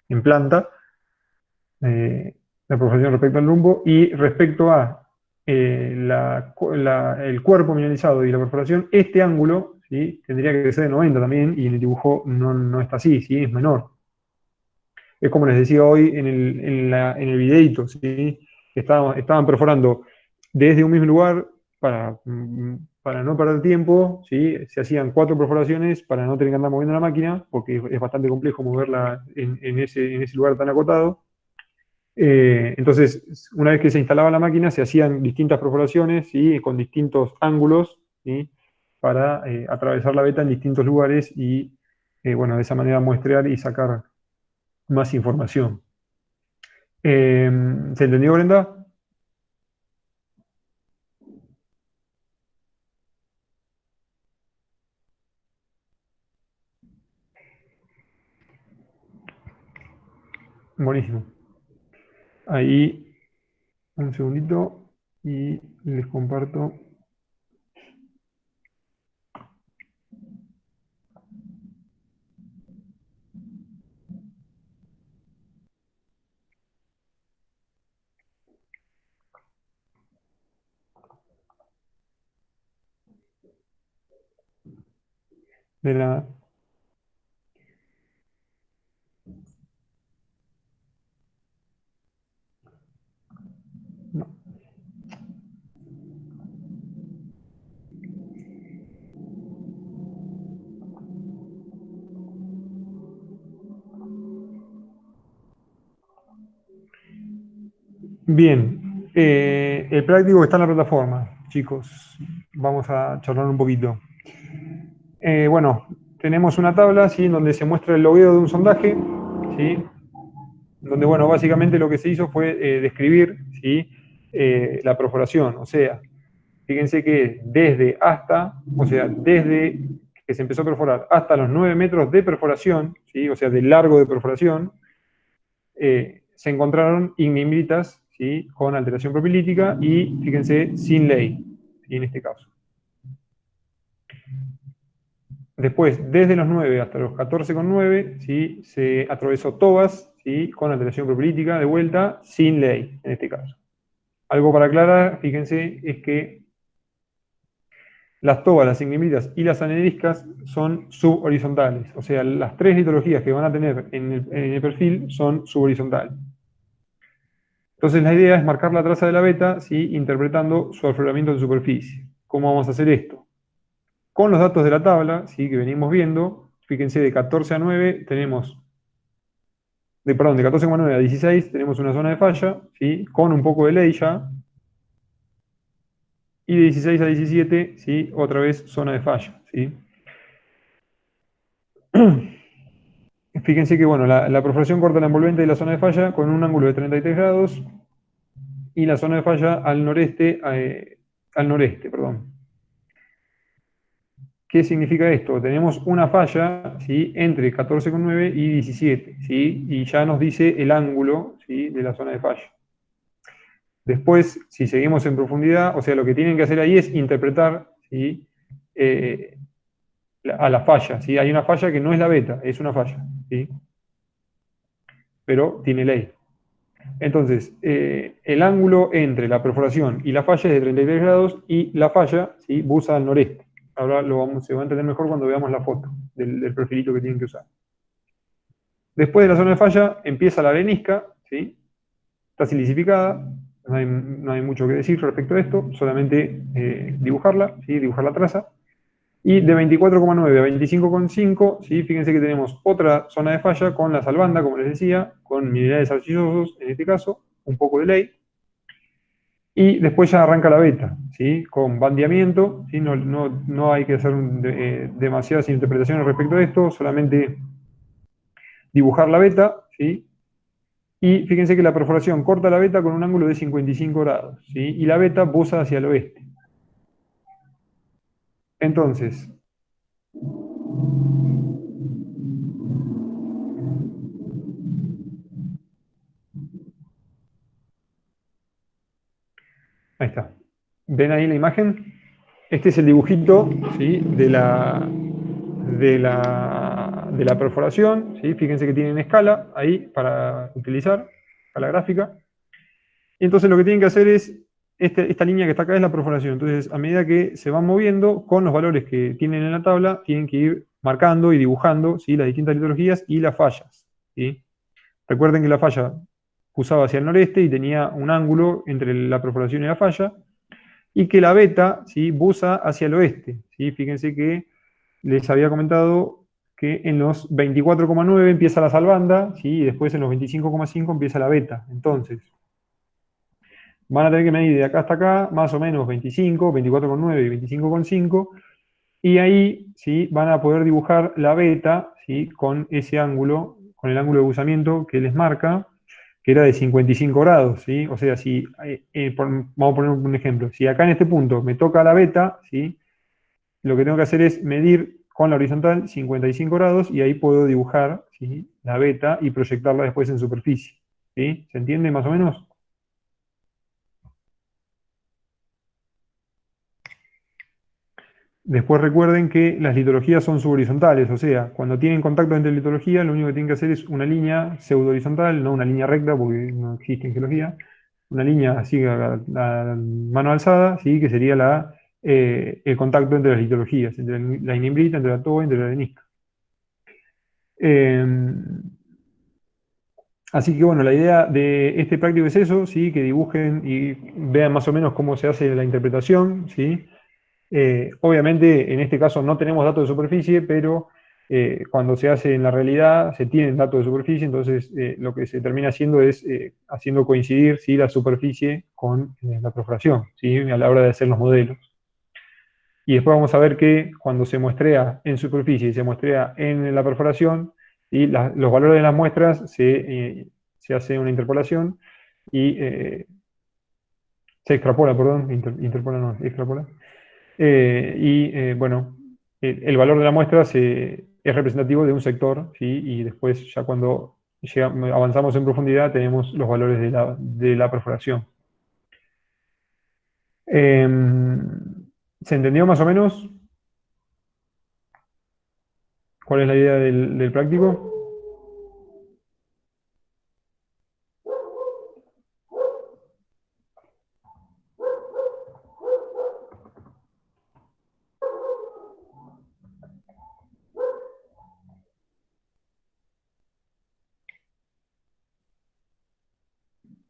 En planta, eh, la perforación respecto al rumbo, y respecto a el cuerpo mineralizado y la perforación, este ángulo, ¿sí? Tendría que ser de 90 también, y en el dibujo no está así, ¿sí? Es menor. Es como les decía hoy en el videito, ¿sí? Estaban perforando desde un mismo lugar para no perder tiempo, ¿sí? Se hacían 4 perforaciones para no tener que andar moviendo la máquina, porque es bastante complejo moverla en ese lugar tan acotado. Entonces, una vez que se instalaba la máquina, se hacían distintas perforaciones, ¿sí? Con distintos ángulos, ¿sí? Para atravesar la beta en distintos lugares y, bueno, de esa manera muestrear y sacar más información. ¿Se entendió, Brenda? Buenísimo. Ahí, un segundito y les comparto. De la... no. Bien, el práctico está en la plataforma, chicos. Vamos a charlar un poquito. Bueno, tenemos una tabla, ¿sí? En donde se muestra el logueo de un sondaje, ¿sí? Donde, bueno, básicamente lo que se hizo fue describir, ¿sí? La perforación. O sea, fíjense que desde que se empezó a perforar hasta los 9 metros de perforación, ¿sí? O sea, de largo de perforación, se encontraron ignimbritas, ¿sí? Con alteración propilítica y, fíjense, sin ley, ¿sí? En este caso. Después, desde los 9 hasta los 14,9, ¿sí? Se atravesó tobas, ¿sí? Con alteración propilítica de vuelta, sin ley, en este caso. Algo para aclarar, fíjense, es que las tobas, las ignimbritas y las anedriscas son subhorizontales. O sea, las tres litologías que van a tener en el perfil son subhorizontales. Entonces la idea es marcar la traza de la beta, ¿sí? Interpretando su afloramiento en superficie. ¿Cómo vamos a hacer esto? Con los datos de la tabla, ¿sí? Que venimos viendo, fíjense, de 14 a 9 tenemos, perdón, de 14,9 a 16 tenemos una zona de falla, ¿sí? Con un poco de ley ya. Y de 16 a 17, ¿sí? Otra vez zona de falla, ¿sí? Fíjense que bueno, la perforación corta la envolvente de la zona de falla con un ángulo de 33 grados y la zona de falla al noreste, perdón. ¿Qué significa esto? Tenemos una falla, ¿sí? Entre 14,9 y 17, ¿sí? Y ya nos dice el ángulo, ¿sí? De la zona de falla. Después, si seguimos en profundidad, o sea, lo que tienen que hacer ahí es interpretar, ¿sí? A la falla, ¿sí? Hay una falla que no es la beta, es una falla, ¿sí? Pero tiene ley. Entonces, el ángulo entre la perforación y la falla es de 33 grados y la falla, ¿sí? Busa al noreste. Ahora se va a entender mejor cuando veamos la foto del perfilito que tienen que usar. Después de la zona de falla empieza la arenisca, ¿sí? Está silicificada, no hay mucho que decir respecto a esto, solamente dibujarla, ¿sí? Dibujar la traza. Y de 24,9 a 25,5, ¿sí? Fíjense que tenemos otra zona de falla con la salbanda, como les decía, con minerales arcillosos, en este caso, un poco de ley. Y después ya arranca la beta, ¿sí? Con bandeamiento, ¿sí? No hay que hacer demasiadas interpretaciones respecto a esto, solamente dibujar la beta, ¿sí? Y fíjense que la perforación corta la beta con un ángulo de 55 grados, ¿sí? Y la beta busa hacia el oeste. Entonces, ahí está. ¿Ven ahí la imagen? Este es el dibujito, ¿sí? de la perforación, ¿sí? Fíjense que tienen escala ahí para utilizar, escala gráfica. Y entonces lo que tienen que hacer es, esta línea que está acá es la perforación. Entonces, a medida que se van moviendo, con los valores que tienen en la tabla, tienen que ir marcando y dibujando, ¿sí? Las distintas litologías y las fallas, ¿sí? Recuerden que la falla usaba hacia el noreste y tenía un ángulo entre la perforación y la falla, y que la beta, ¿sí? Busa hacia el oeste, ¿sí? Fíjense que les había comentado que en los 24,9 empieza la salbanda, ¿sí? Y después en los 25,5 empieza la beta. Entonces, van a tener que medir de acá hasta acá, más o menos 25, 24,9 y 25,5, y ahí, ¿sí? Van a poder dibujar la beta, ¿sí? Con ese ángulo, con el ángulo de buzamiento que les marca, que era de 55 grados, ¿sí? O sea, si, vamos a poner un ejemplo, si acá en este punto me toca la beta, ¿sí? Lo que tengo que hacer es medir con la horizontal 55 grados y ahí puedo dibujar, ¿sí? La beta y proyectarla después en superficie, ¿sí? ¿Se entiende más o menos? Después recuerden que las litologías son subhorizontales, o sea, cuando tienen contacto entre litologías, lo único que tienen que hacer es una línea pseudo-horizontal, no una línea recta, porque no existe en geología, una línea así a mano alzada, ¿sí? Que sería el contacto entre las litologías, entre la ignimbrita, entre la toba y entre la arenisca. Así que bueno, la idea de este práctico es eso, ¿sí? Que dibujen y vean más o menos cómo se hace la interpretación, ¿sí? Obviamente, en este caso no tenemos datos de superficie, pero cuando se hace en la realidad se tienen datos de superficie, entonces lo que se termina haciendo es haciendo coincidir, ¿sí? La superficie con la perforación, ¿sí? A la hora de hacer los modelos. Y después vamos a ver que cuando se muestrea en superficie y se muestrea en la perforación, y los valores de las muestras se hace una interpolación y se extrapola, perdón, interpola no, extrapola. Bueno, el valor de la muestra es representativo de un sector, ¿sí? Y después ya cuando avanzamos en profundidad tenemos los valores de la perforación. ¿Se entendió más o menos? ¿Cuál es la idea del práctico?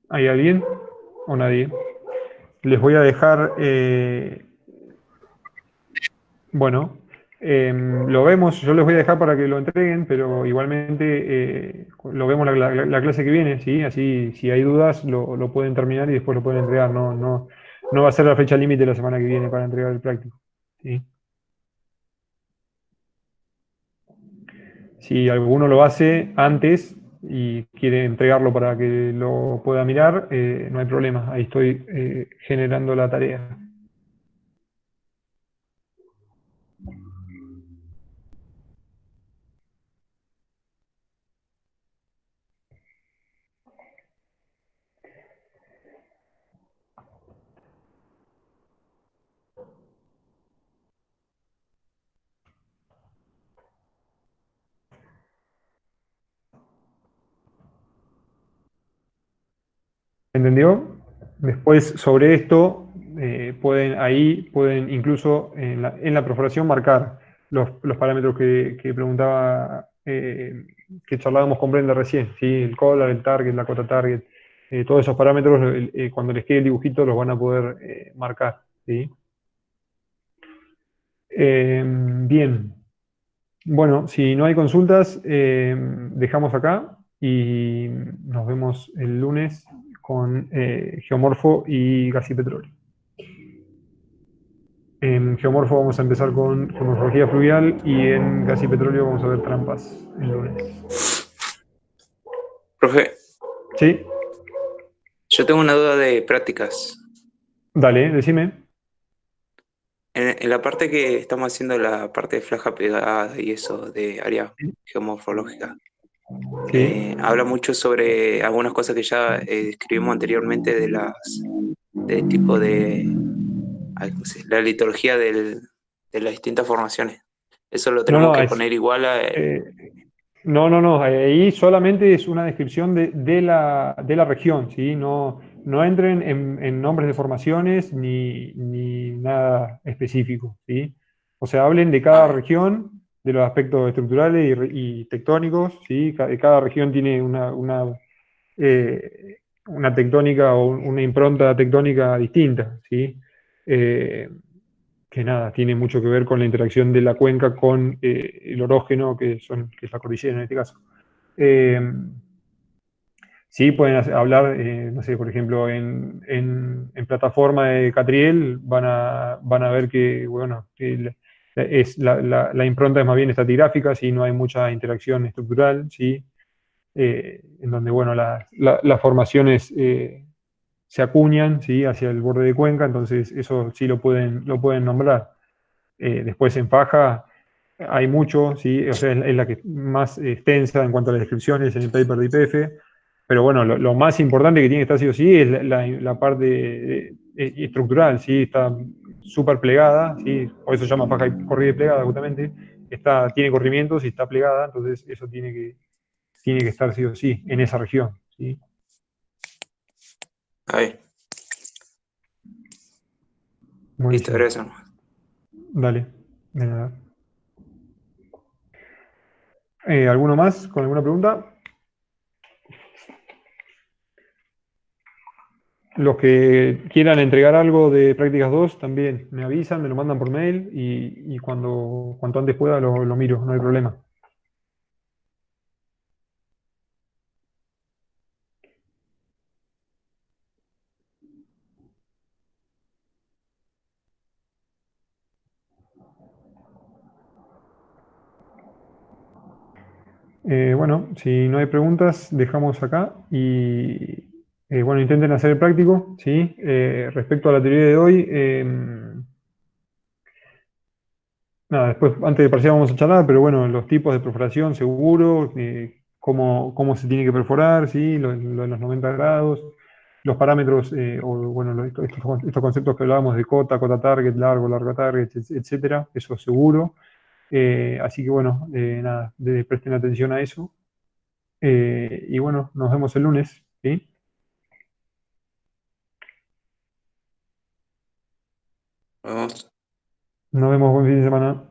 ¿Hay alguien o nadie? Les voy a dejar, bueno, lo vemos, yo les voy a dejar para que lo entreguen, pero igualmente lo vemos la clase que viene, ¿sí? Así, si hay dudas, lo pueden terminar y después lo pueden entregar. No va a ser la fecha límite la semana que viene para entregar el práctico, ¿sí? Si alguno lo hace antes y quiere entregarlo para que lo pueda mirar, no hay problema. Ahí estoy generando la tarea. ¿Entendió? Después, sobre esto, pueden incluso en la perforación marcar los parámetros que preguntaba, que charlábamos con Brenda recién, ¿sí? El collar, el target, la cota target, todos esos parámetros, cuando les quede el dibujito, los van a poder marcar, ¿sí? Bien. Bueno, si no hay consultas, dejamos acá y nos vemos el lunes con Geomorfo y Gas y Petróleo. En Geomorfo vamos a empezar con geomorfología fluvial y en Gas y Petróleo vamos a ver trampas el lunes. Profe, ¿Sí? yo tengo una duda de prácticas. Dale, decime. En la parte que estamos haciendo la parte de flaja pegada y eso de área geomorfológica, Sí. habla mucho sobre algunas cosas que ya describimos anteriormente de tipo de ¿cómo se dice? La litología de las distintas formaciones. Eso lo No, tenemos no, que poner igual a... eh, no, ahí solamente es una descripción de la región, ¿sí? No entren en nombres de formaciones ni nada específico, ¿sí? O sea, hablen de cada ver, región, de los aspectos estructurales y tectónicos, ¿sí? Cada región tiene una tectónica o una impronta tectónica distinta, ¿sí? Eh, que nada, tiene mucho que ver con la interacción de la cuenca con el orógeno, que es la cordillera en este caso. Eh, sí, pueden hablar, no sé, por ejemplo, en plataforma de Catriel van a ver que, bueno, que la impronta es más bien estratigráfica, ¿sí? No hay mucha interacción estructural, ¿sí? En donde, bueno, las formaciones se acuñan, ¿sí? Hacia el borde de cuenca, entonces eso sí lo pueden nombrar. Después en Faja hay mucho, ¿sí? O sea, es la que más extensa en cuanto a las descripciones en el paper de IPF, pero bueno, lo más importante que tiene que estar sí o sí es la parte estructural, ¿sí? Está súper plegada, ¿sí? Por eso se llama faja corrida y plegada justamente, tiene corrimientos y está plegada, entonces eso tiene que estar sí o sí en esa región, ¿sí? a ver, listo, Buenísimo. gracias. Dale, de nada. ¿Alguno más con alguna pregunta? Los que quieran entregar algo de Prácticas 2 también me avisan, me lo mandan por mail y cuanto antes pueda lo miro, no hay problema. Bueno, si no hay preguntas, dejamos acá y bueno, intenten hacer el práctico, ¿sí? Respecto a la teoría de hoy, nada, después, antes de parcial vamos a charlar, pero bueno, los tipos de perforación seguro, cómo se tiene que perforar, ¿sí? Lo de los 90 grados, los parámetros, o bueno, estos conceptos que hablábamos de cota, cota target, largo, larga target, etcétera, eso seguro. Así que bueno, nada, presten atención a eso. Y bueno, nos vemos el lunes, ¿sí? Vamos. Nos vemos, buen fin de semana.